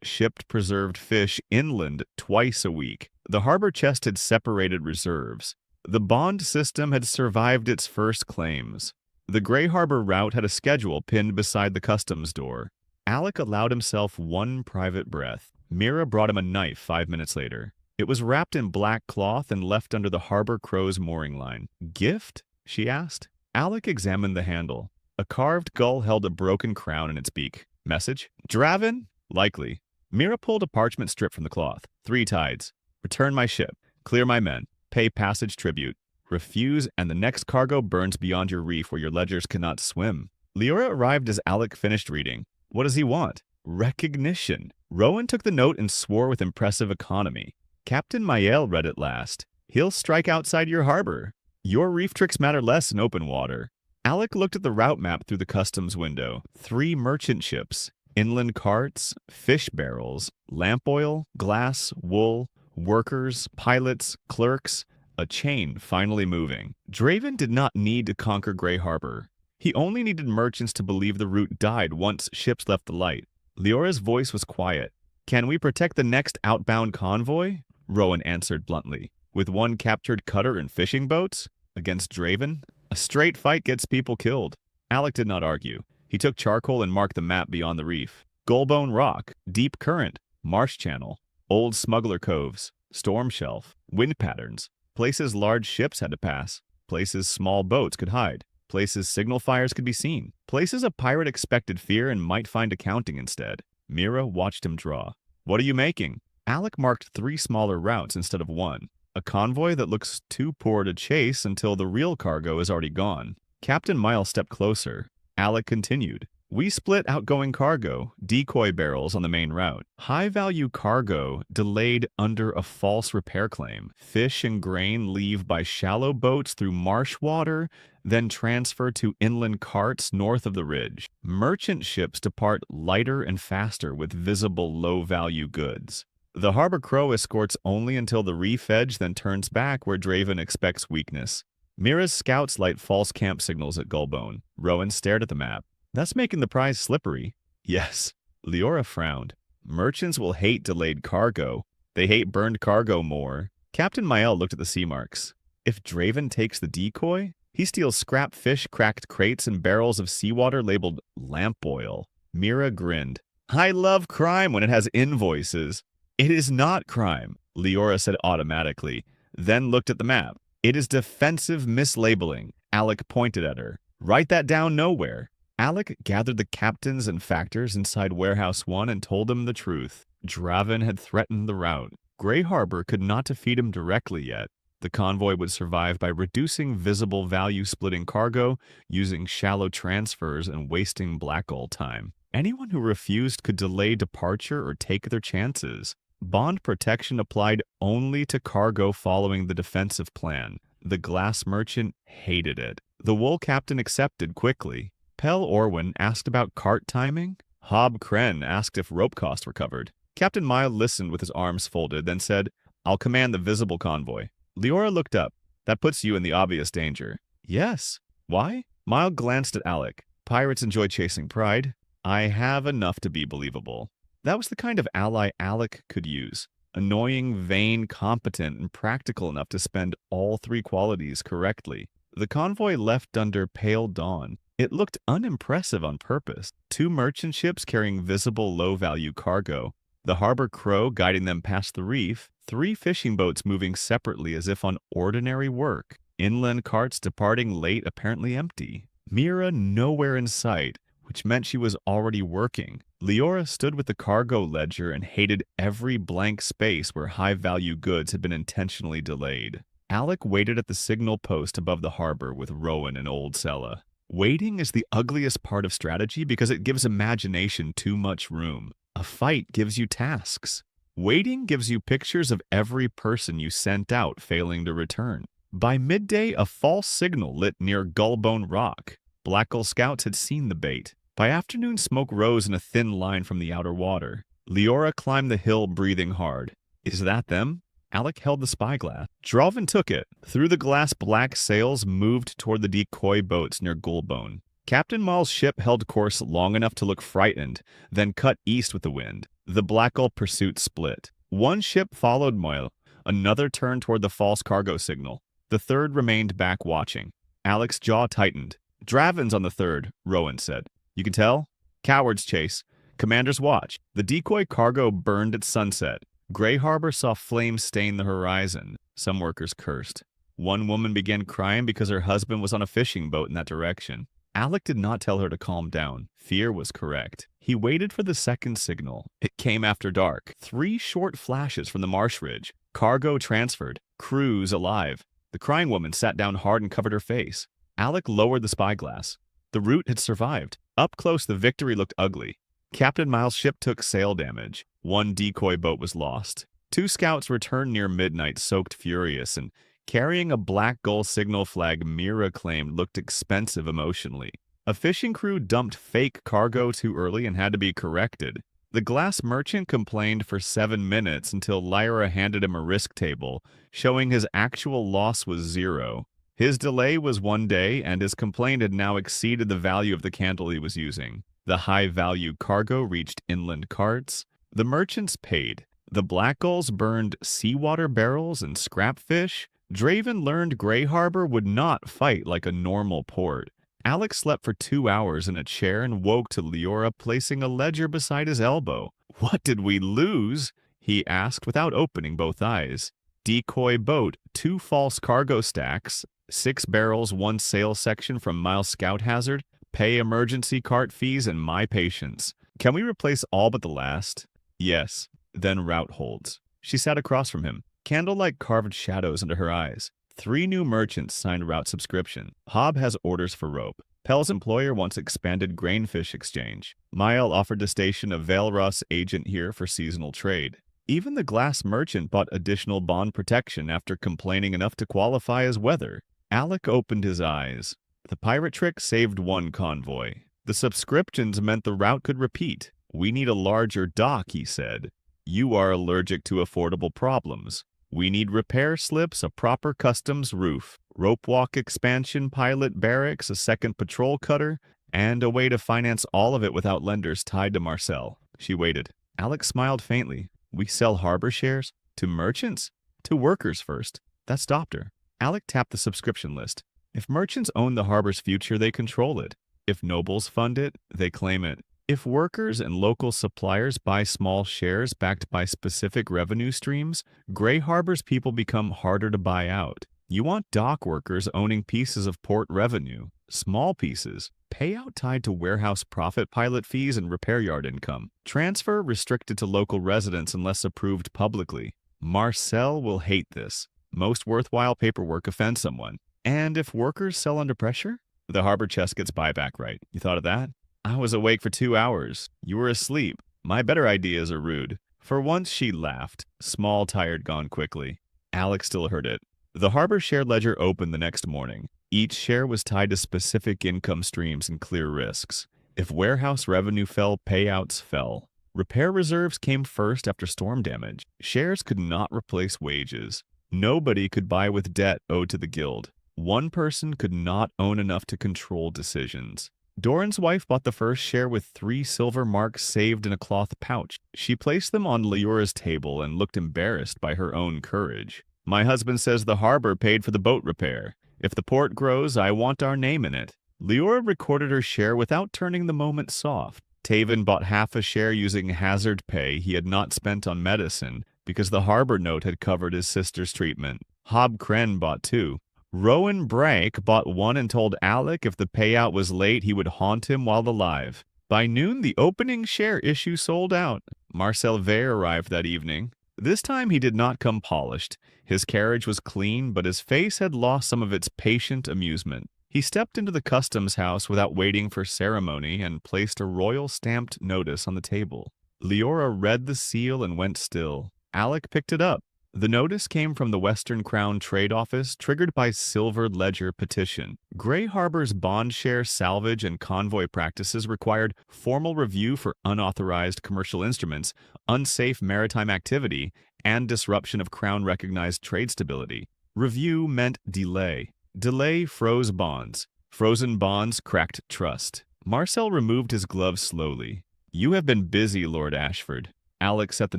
shipped preserved fish inland twice a week. The harbor chest had separated reserves. The bond system had survived its first claims. The Greyharbor route had a schedule pinned beside the customs door. Alec allowed himself one private breath. Mira brought him a knife 5 minutes later. It was wrapped in black cloth and left under the harbor crow's mooring line. Gift? She asked. Alec examined the handle. A carved gull held a broken crown in its beak. Message? Draven? Likely. Mira pulled a parchment strip from the cloth. 3 tides. Return my ship. Clear my men. Pay passage tribute. Refuse, and the next cargo burns beyond your reef where your ledgers cannot swim. Leora arrived as Alec finished reading. What does he want? Recognition. Rowan took the note and swore with impressive economy. Captain Mael read it last. He'll strike outside your harbor. Your reef tricks matter less in open water. Alec looked at the route map through the customs window. 3 merchant ships, inland carts, fish barrels, lamp oil, glass, wool, workers, pilots, clerks, a chain finally moving. Draven did not need to conquer Greyharbor. He only needed merchants to believe the route died once ships left the light. Leora's voice was quiet. Can we protect the next outbound convoy? Rowan answered bluntly. With 1 captured cutter and fishing boats? Against Draven? A straight fight gets people killed. Alec did not argue. He took charcoal and marked the map beyond the reef. Gullbone Rock, deep current, marsh channel, old smuggler coves, storm shelf, wind patterns, places large ships had to pass, places small boats could hide, places signal fires could be seen, places a pirate expected fear and might find accounting instead. Mira watched him draw. What are you making? Alec marked 3 smaller routes instead of 1. A convoy that looks too poor to chase until the real cargo is already gone. Captain Miles stepped closer. Alec continued. We split outgoing cargo, decoy barrels on the main route. High-value cargo delayed under a false repair claim. Fish and grain leave by shallow boats through marsh water, then transfer to inland carts north of the ridge. Merchant ships depart lighter and faster with visible low-value goods. The harbor crow escorts only until the reef edge, then turns back where Draven expects weakness. Mira's scouts light false camp signals at Gullbone. Rowan stared at the map. That's making the prize slippery. Yes. Leora frowned. Merchants will hate delayed cargo. They hate burned cargo more. Captain Mael looked at the sea marks. If Draven takes the decoy, he steals scrap fish, cracked crates, and barrels of seawater labeled lamp oil. Mira grinned. I love crime when it has invoices. It is not crime, Leora said automatically, then looked at the map. It is defensive mislabeling. Alec pointed at her. Write that down nowhere. Alec gathered the captains and factors inside Warehouse 1 and told them the truth. Draven had threatened the route. Greyharbor could not defeat him directly yet. The convoy would survive by reducing visible value splitting cargo, using shallow transfers, and wasting blackgull time. Anyone who refused could delay departure or take their chances. Bond protection applied only to cargo following the defensive plan. The glass merchant hated it. The wool captain accepted quickly. Pel Orwin asked about cart timing. Hob Kren asked if rope costs were covered. Captain Mile listened with his arms folded, then said, I'll command the visible convoy. Leora looked up. That puts you in the obvious danger. Yes. Why? Mile glanced at Alec. Pirates enjoy chasing pride. I have enough to be believable. That was the kind of ally Alec could use. Annoying, vain, competent, and practical enough to spend all three qualities correctly. The convoy left under pale dawn. It looked unimpressive on purpose. 2 merchant ships carrying visible low-value cargo. The harbor crow guiding them past the reef. 3 fishing boats moving separately as if on ordinary work. Inland carts departing late, apparently empty. Mira nowhere in sight, which meant she was already working. Leora stood with the cargo ledger and hated every blank space where high-value goods had been intentionally delayed. Alec waited at the signal post above the harbor with Rowan and Old Sella. Waiting is the ugliest part of strategy because it gives imagination too much room. A fight gives you tasks. Waiting gives you pictures of every person you sent out failing to return. By midday, a false signal lit near Gullbone Rock. Blackgull scouts had seen the bait. By afternoon, smoke rose in a thin line from the outer water. Leora climbed the hill, breathing hard. Is that them? Alec held the spyglass. Dralvin took it. Through the glass black sails moved toward the decoy boats near Gullbone. Captain Maul's ship held course long enough to look frightened, then cut east with the wind. The Blackgull pursuit split. 1 ship followed Maul. Another turned toward the false cargo signal. The third remained back watching. Alec's jaw tightened. Draven's on the third, Rowan said. You can tell? Cowards chase. Commanders watch. The decoy cargo burned at sunset. Greyharbor saw flames stain the horizon. Some workers cursed. 1 woman began crying because her husband was on a fishing boat in that direction. Alec did not tell her to calm down. Fear was correct. He waited for the second signal. It came after dark. 3 short flashes from the marsh ridge. Cargo transferred. Crews alive. The crying woman sat down hard and covered her face. Alec lowered the spyglass. The route had survived. Up close, the victory looked ugly. Captain Miles' ship took sail damage. 1 decoy boat was lost. 2 scouts returned near midnight, soaked furious, and carrying a black gull signal flag Mira claimed looked expensive emotionally. A fishing crew dumped fake cargo too early and had to be corrected. The glass merchant complained for 7 minutes until Lyra handed him a risk table, showing his actual loss was 0. His delay was 1 day, and his complaint had now exceeded the value of the candle he was using. The high-value cargo reached inland carts. The merchants paid. The Blackgulls burned seawater barrels and scrap fish. Draven learned Greyharbor would not fight like a normal port. Alec slept for 2 hours in a chair and woke to Leora placing a ledger beside his elbow. What did we lose? He asked without opening both eyes. Decoy boat, 2 false cargo stacks, 6 barrels, 1 sail section from Miles Scout Hazard, pay emergency cart fees, and my patience. Can we replace all but the last? Yes. Then route holds. She sat across from him. Candlelight carved shadows under her eyes. 3 new merchants signed route subscription. Hob has orders for rope. Pell's employer wants expanded grainfish exchange. Mael offered to station a Velros agent here for seasonal trade. Even the glass merchant bought additional bond protection after complaining enough to qualify as weather. Alec opened his eyes. The pirate trick saved one convoy. The subscriptions meant the route could repeat. We need a larger dock, he said. You are allergic to affordable problems. We need repair slips, a proper customs roof, rope walk expansion, pilot barracks, a second patrol cutter, and a way to finance all of it without lenders tied to Marcel. She waited. Alex smiled faintly. We sell harbor shares? To merchants? To workers first. That stopped her. Alec tapped the subscription list. If merchants own the harbor's future, they control it. If nobles fund it, they claim it. If workers and local suppliers buy small shares backed by specific revenue streams, Greyharbor's people become harder to buy out. You want dock workers owning pieces of port revenue, small pieces, payout tied to warehouse profit, pilot fees, and repair yard income. Transfer restricted to local residents unless approved publicly. Marcel will hate this. Most worthwhile paperwork offends someone. And if workers sell under pressure? The harbor chest gets buyback right. You thought of that? I was awake for 2 hours. You were asleep. My better ideas are rude. For once, she laughed. Small, tired, gone quickly. Alex still heard it. The harbor share ledger opened the next morning. Each share was tied to specific income streams and clear risks. If warehouse revenue fell, payouts fell. Repair reserves came first after storm damage. Shares could not replace wages. Nobody could buy with debt owed to the guild. One person could not own enough to control decisions. Doran's wife bought the first share with 3 silver marks saved in a cloth pouch. She placed them on Leora's table and looked embarrassed by her own courage. My husband says the harbor paid for the boat repair. If the port grows, I want our name in it. Leora recorded her share without turning the moment soft. Taven bought half a share using hazard pay he had not spent on medicine because the harbor note had covered his sister's treatment. Hob Kren bought 2. Rowan Brake bought 1 and told Alec if the payout was late, he would haunt him while alive. By noon, the opening share issue sold out. Marcel Vere arrived that evening. This time he did not come polished. His carriage was clean, but his face had lost some of its patient amusement. He stepped into the customs house without waiting for ceremony and placed a royal stamped notice on the table. Leora read the seal and went still. Alec picked it up. The notice came from the Western Crown Trade Office, triggered by Silver Ledger petition. Greyharbor's bond share salvage and convoy practices required formal review for unauthorized commercial instruments, unsafe maritime activity, and disruption of Crown-recognized trade stability. Review meant delay. Delay froze bonds. Frozen bonds cracked trust. Marcel removed his gloves slowly. You have been busy, Lord Ashford. Alec set the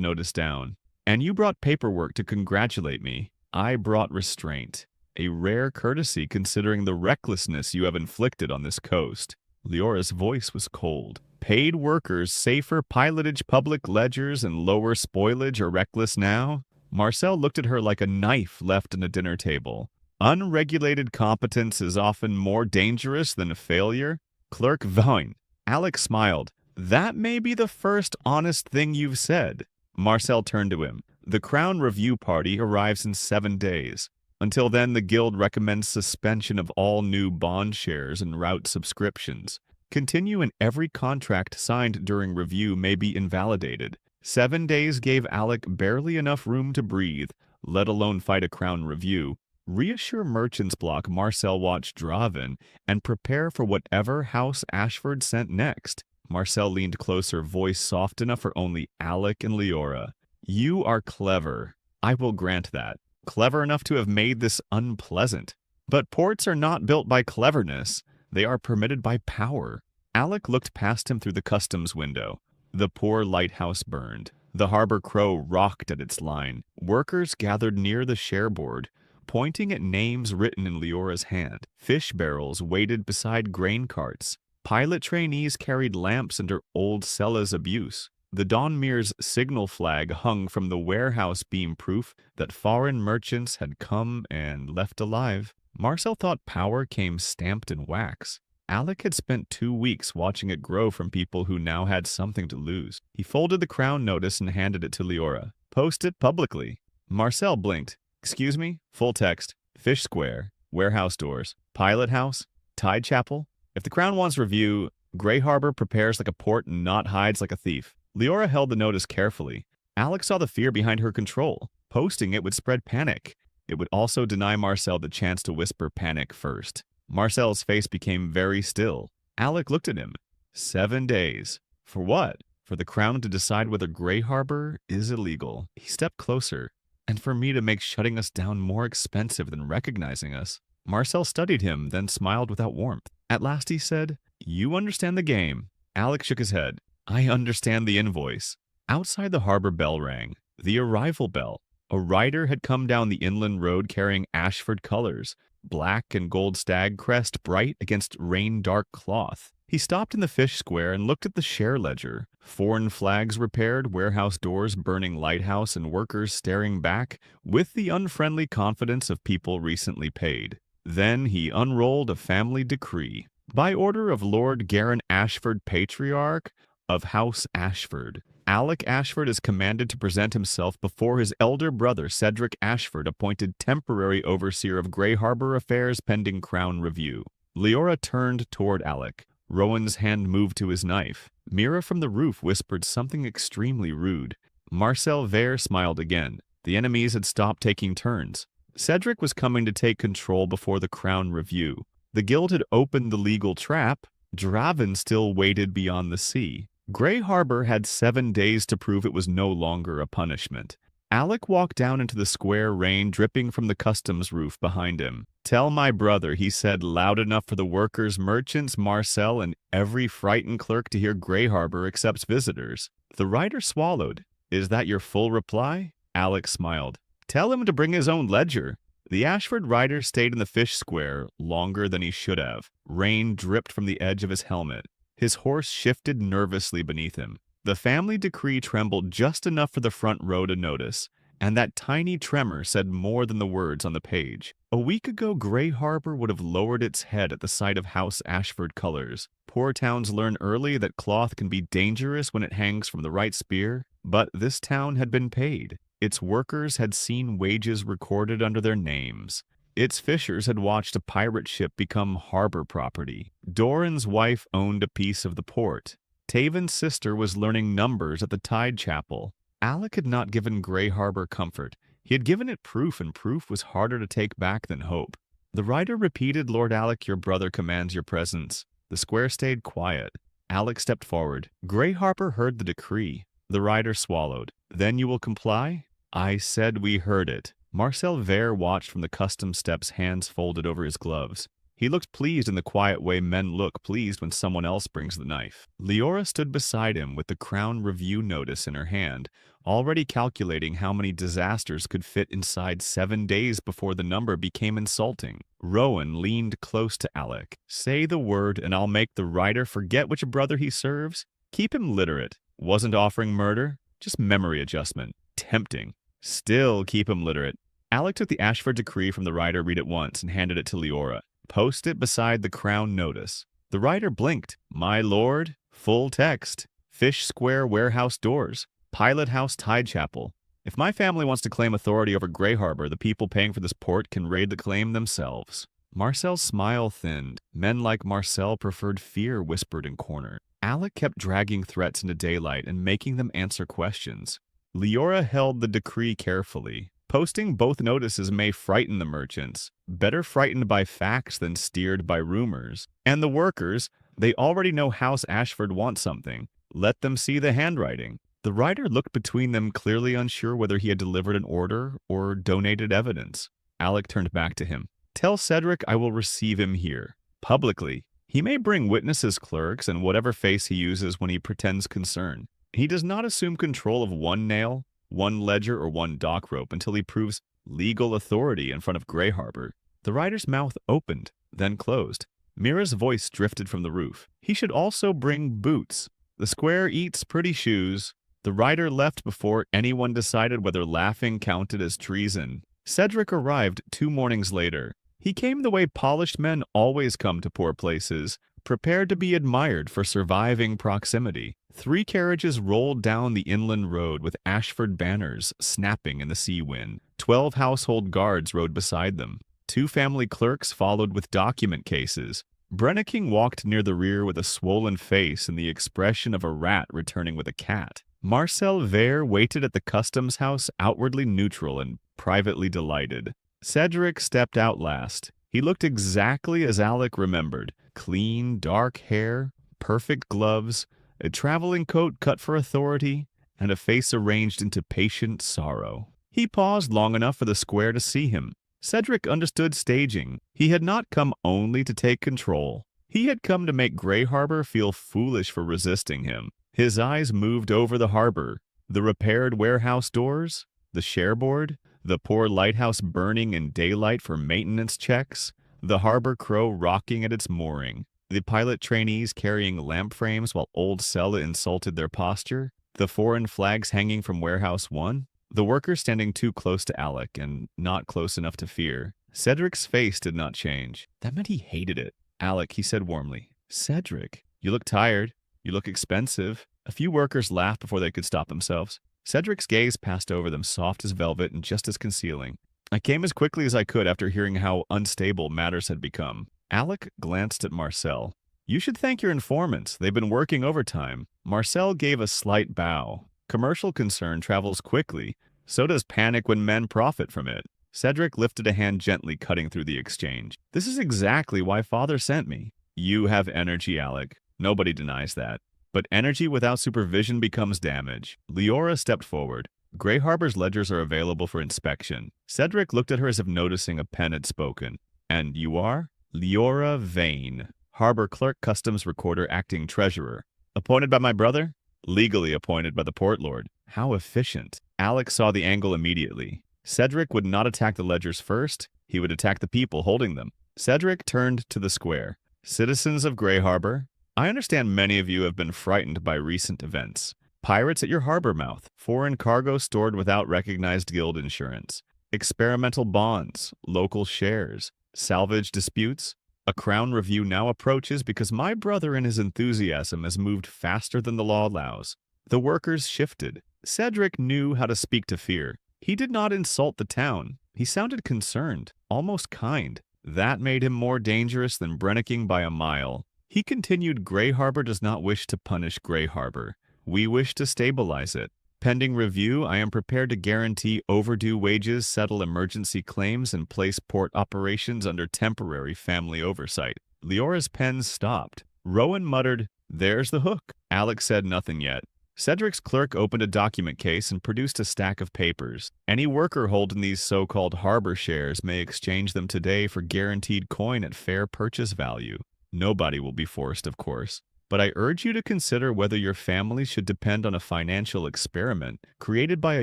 notice down. And you brought paperwork to congratulate me. I brought restraint. A rare courtesy considering the recklessness you have inflicted on this coast. Leora's voice was cold. Paid workers, safer pilotage public ledgers, and lower spoilage are reckless now? Marcel looked at her like a knife left on a dinner table. Unregulated competence is often more dangerous than a failure. Clerk Vine. Alex smiled. That may be the first honest thing you've said. Marcel turned to him. The Crown Review Party arrives in 7 days. Until then, the Guild recommends suspension of all new bond shares and route subscriptions. Continue and every contract signed during review may be invalidated. 7 days gave Alec barely enough room to breathe, let alone fight a Crown Review. Reassure merchants block Marcel watch Draven and prepare for whatever House Ashford sent next. Marcel leaned closer, voice soft enough for only Alec and Leora. You are clever. I will grant that. Clever enough to have made this unpleasant. But ports are not built by cleverness. They are permitted by power. Alec looked past him through the customs window. The poor lighthouse burned. The harbor crow rocked at its line. Workers gathered near the shareboard, pointing at names written in Leora's hand. Fish barrels waited beside grain carts. Pilot trainees carried lamps under old Sella's abuse. The Dawnmere's signal flag hung from the warehouse beam, proof that foreign merchants had come and left alive. Marcel thought power came stamped in wax. Alec had spent 2 weeks watching it grow from people who now had something to lose. He folded the Crown notice and handed it to Leora. Post it publicly. Marcel blinked. Excuse me? Full text. Fish Square. Warehouse doors. Pilot house. Tide chapel. If the Crown wants review, Greyharbor prepares like a port and not hides like a thief. Leora held the notice carefully. Alec saw the fear behind her control. Posting it would spread panic. It would also deny Marcel the chance to whisper panic first. Marcel's face became very still. Alec looked at him. 7 days. For what? For the Crown to decide whether Greyharbor is illegal. He stepped closer. And for me to make shutting us down more expensive than recognizing us. Marcel studied him, then smiled without warmth. At last he said, "You understand the game." Alec shook his head. "I understand the invoice." Outside the harbor bell rang. The arrival bell. A rider had come down the inland road carrying Ashford colors. Black and gold stag crest bright against rain-dark cloth. He stopped in the fish square and looked at the share ledger. Foreign flags repaired, warehouse doors burning lighthouse, and workers staring back with the unfriendly confidence of people recently paid. Then he unrolled a family decree. By order of Lord Garin Ashford, Patriarch of House Ashford, Alec Ashford is commanded to present himself before his elder brother Cedric Ashford, appointed temporary overseer of Greyharbor affairs pending Crown review. Leora turned toward Alec. Rowan's hand moved to his knife. Mira from the roof whispered something extremely rude. Marcel Vere smiled again. The enemies had stopped taking turns. Cedric was coming to take control before the Crown review. The guild had opened the legal trap. Draven still waited beyond the sea. Greyharbor had 7 days to prove it was no longer a punishment. Alec walked down into the square, rain dripping from the customs roof behind him. "Tell my brother," he said, loud enough for the workers, merchants, Marcel, and every frightened clerk to hear Greyharbor accepts visitors. The rider swallowed. "Is that your full reply?" Alec smiled. "Tell him to bring his own ledger." The Ashford rider stayed in the fish square longer than he should have. Rain dripped from the edge of his helmet. His horse shifted nervously beneath him. The family decree trembled just enough for the front row to notice, and that tiny tremor said more than the words on the page. A week ago, Greyharbor would have lowered its head at the sight of House Ashford colors. Poor towns learn early that cloth can be dangerous when it hangs from the right spear, but this town had been paid. Its workers had seen wages recorded under their names. Its fishers had watched a pirate ship become harbor property. Doran's wife owned a piece of the port. Taven's sister was learning numbers at the Tide Chapel. Alec had not given Greyharbor comfort. He had given it proof, and proof was harder to take back than hope. The rider repeated, "Lord Alec, your brother commands your presence." The square stayed quiet. Alec stepped forward. Greyharbor heard the decree. The rider swallowed. "Then you will comply?" "I said we heard it." Marcel Vere watched from the custom steps, hands folded over his gloves. He looked pleased in the quiet way men look pleased when someone else brings the knife. Leora stood beside him with the Crown review notice in her hand, already calculating how many disasters could fit inside 7 days before the number became insulting. Rowan leaned close to Alec. "Say the word and I'll make the rider forget which brother he serves. Keep him literate. Wasn't offering murder, just memory adjustment. Tempting. Still keep him literate." Alec took the Ashford decree from the rider, read it once, and handed it to Leora. "Post it beside the Crown notice." The rider blinked. "My lord," full text. "Fish Square warehouse doors. Pilot House Tide Chapel. If my family wants to claim authority over Greyharbor, the people paying for this port can raid the claim themselves." Marcel's smile thinned. Men like Marcel preferred fear whispered in corner. Alec kept dragging threats into daylight and making them answer questions. Leora held the decree carefully. Posting both notices may frighten the merchants. Better frightened by facts than steered by rumors. And the workers, they already know House Ashford wants something. Let them see the handwriting. The rider looked between them, clearly unsure whether he had delivered an order or donated evidence. Alec turned back to him. "Tell Cedric I will receive him here. Publicly. He may bring witnesses, clerks, and whatever face he uses when he pretends concern. He does not assume control of one nail, one ledger, or one dock rope until he proves legal authority in front of Greyharbor." The rider's mouth opened, then closed. Mira's voice drifted from the roof. "He should also bring boots. The square eats pretty shoes." The rider left before anyone decided whether laughing counted as treason. Cedric arrived 2 mornings later. He came the way polished men always come to poor places, prepared to be admired for surviving proximity. 3 carriages rolled down the inland road with Ashford banners snapping in the sea wind. 12 household guards rode beside them. 2 family clerks followed with document cases. Brenniking walked near the rear with a swollen face and the expression of a rat returning with a cat. Marcel Vere waited at the customs house, outwardly neutral and privately delighted. Cedric stepped out last. He looked exactly as Alec remembered. Clean, dark hair, perfect gloves, a traveling coat cut for authority, and a face arranged into patient sorrow. He paused long enough for the square to see him. Cedric understood staging. He had not come only to take control. He had come to make Greyharbor feel foolish for resisting him. His eyes moved over the harbor, the repaired warehouse doors, the shareboard, the poor lighthouse burning in daylight for maintenance checks, the harbor crow rocking at its mooring, the pilot trainees carrying lamp frames while old Sella insulted their posture, the foreign flags hanging from Warehouse 1, the worker standing too close to Alec and not close enough to fear. Cedric's face did not change. That meant he hated it. Alec, he said warmly. Cedric, you look tired. You look expensive. A few workers laughed before they could stop themselves. Cedric's gaze passed over them, soft as velvet and just as concealing. I came as quickly as I could after hearing how unstable matters had become. Alec glanced at Marcel. You should thank your informants. They've been working overtime. Marcel gave a slight bow. Commercial concern travels quickly. So does panic when men profit from it. Cedric lifted a hand gently, cutting through the exchange. This is exactly why Father sent me. You have energy, Alec. Nobody denies that. But energy without supervision becomes damage. Leora stepped forward. Greyharbor's ledgers are available for inspection. Cedric looked at her as if noticing a pen had spoken. And you are? Leora Vane. Harbor Clerk, Customs Recorder, Acting Treasurer. Appointed by my brother? Legally appointed by the Port Lord. How efficient. Alec saw the angle immediately. Cedric would not attack the ledgers first. He would attack the people holding them. Cedric turned to the square. Citizens of Greyharbor, I understand many of you have been frightened by recent events. Pirates at your harbor mouth, foreign cargo stored without recognized guild insurance, experimental bonds, local shares, salvage disputes. A crown review now approaches because my brother in his enthusiasm has moved faster than the law allows. The workers shifted. Cedric knew how to speak to fear. He did not insult the town. He sounded concerned, almost kind. That made him more dangerous than Brenniking by a mile. He continued, Greyharbor does not wish to punish Greyharbor. We wish to stabilize it. Pending review, I am prepared to guarantee overdue wages, settle emergency claims, and place port operations under temporary family oversight. Leora's pen stopped. Rowan muttered, There's the hook. Alec said nothing yet. Cedric's clerk opened a document case and produced a stack of papers. Any worker holding these so-called harbor shares may exchange them today for guaranteed coin at fair purchase value. Nobody will be forced, of course. But I urge you to consider whether your family should depend on a financial experiment created by a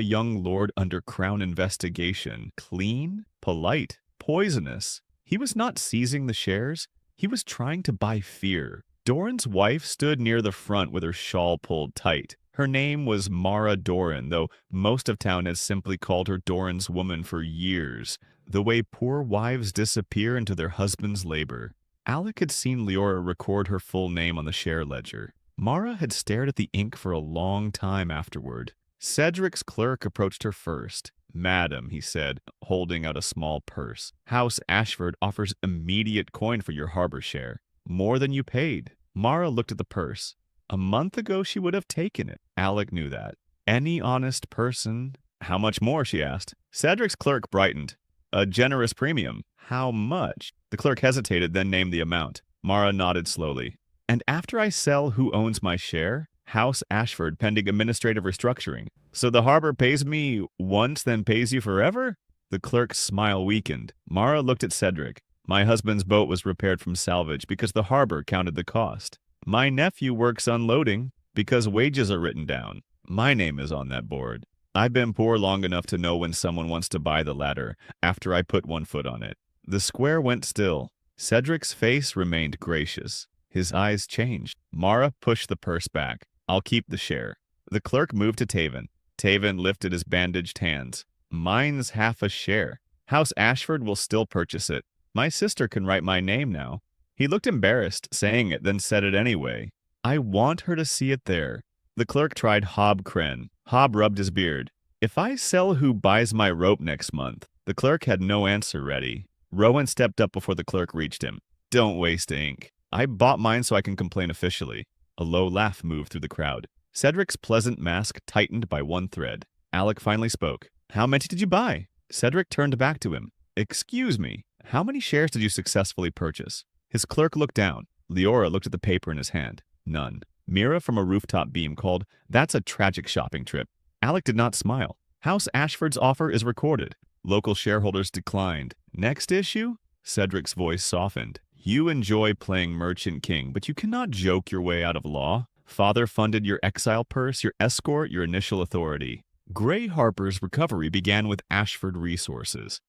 young lord under crown investigation. Clean, polite, poisonous. He was not seizing the shares. He was trying to buy fear. Doran's wife stood near the front with her shawl pulled tight. Her name was Mara Doran, though most of town has simply called her Doran's woman for years, the way poor wives disappear into their husband's labor. Alec had seen Leora record her full name on the share ledger. Mara had stared at the ink for a long time afterward. Cedric's clerk approached her first. Madam, he said, holding out a small purse. House Ashford offers immediate coin for your harbor share. More than you paid. Mara looked at the purse. A month ago she would have taken it. Alec knew that. Any honest person... How much more, she asked. Cedric's clerk brightened. A generous premium. How much? The clerk hesitated, then named the amount. Mara nodded slowly. And after I sell who owns my share? House Ashford pending administrative restructuring. So the harbor pays me once, then pays you forever? The clerk's smile weakened. Mara looked at Cedric. My husband's boat was repaired from salvage because the harbor counted the cost. My nephew works unloading because wages are written down. My name is on that board. I've been poor long enough to know when someone wants to buy the ladder after I put one foot on it. The square went still. Cedric's face remained gracious. His eyes changed. Mara pushed the purse back. I'll keep the share. The clerk moved to Taven. Taven lifted his bandaged hands. Mine's half a share. House Ashford will still purchase it. My sister can write my name now. He looked embarrassed, saying it, then said it anyway. I want her to see it there. The clerk tried Hob Kren. Hob rubbed his beard. If I sell who buys my rope next month. The clerk had no answer ready. Rowan stepped up before the clerk reached him. Don't waste ink. I bought mine so I can complain officially. A low laugh moved through the crowd. Cedric's pleasant mask tightened by one thread. Alec finally spoke. How many did you buy? Cedric turned back to him. Excuse me, how many shares did you successfully purchase? His clerk looked down. Leora looked at the paper in his hand. None. Mira from a rooftop beam called, That's a tragic shopping trip. Alec did not smile. House Ashford's offer is recorded. Local shareholders declined. Next issue? Cedric's voice softened. You enjoy playing Merchant King, but you cannot joke your way out of law. Father funded your exile purse, your escort, your initial authority. Greyharbor's recovery began with Ashford resources.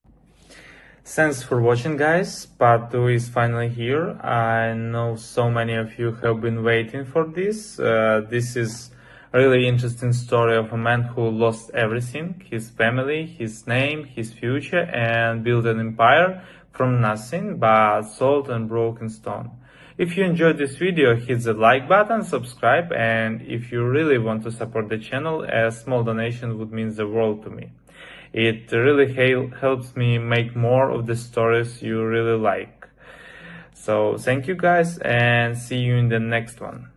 Thanks for watching, guys. Part 2 is finally here. I know so many of you have been waiting for this. This is a really interesting story of a man who lost everything, his family, his name, his future, and built an empire from nothing but salt and broken stone. If you enjoyed this video, hit the like button, subscribe, and if you really want to support the channel, a small donation would mean the world to me. It really helps me make more of the stories you really like. So thank you guys, and see you in the next one.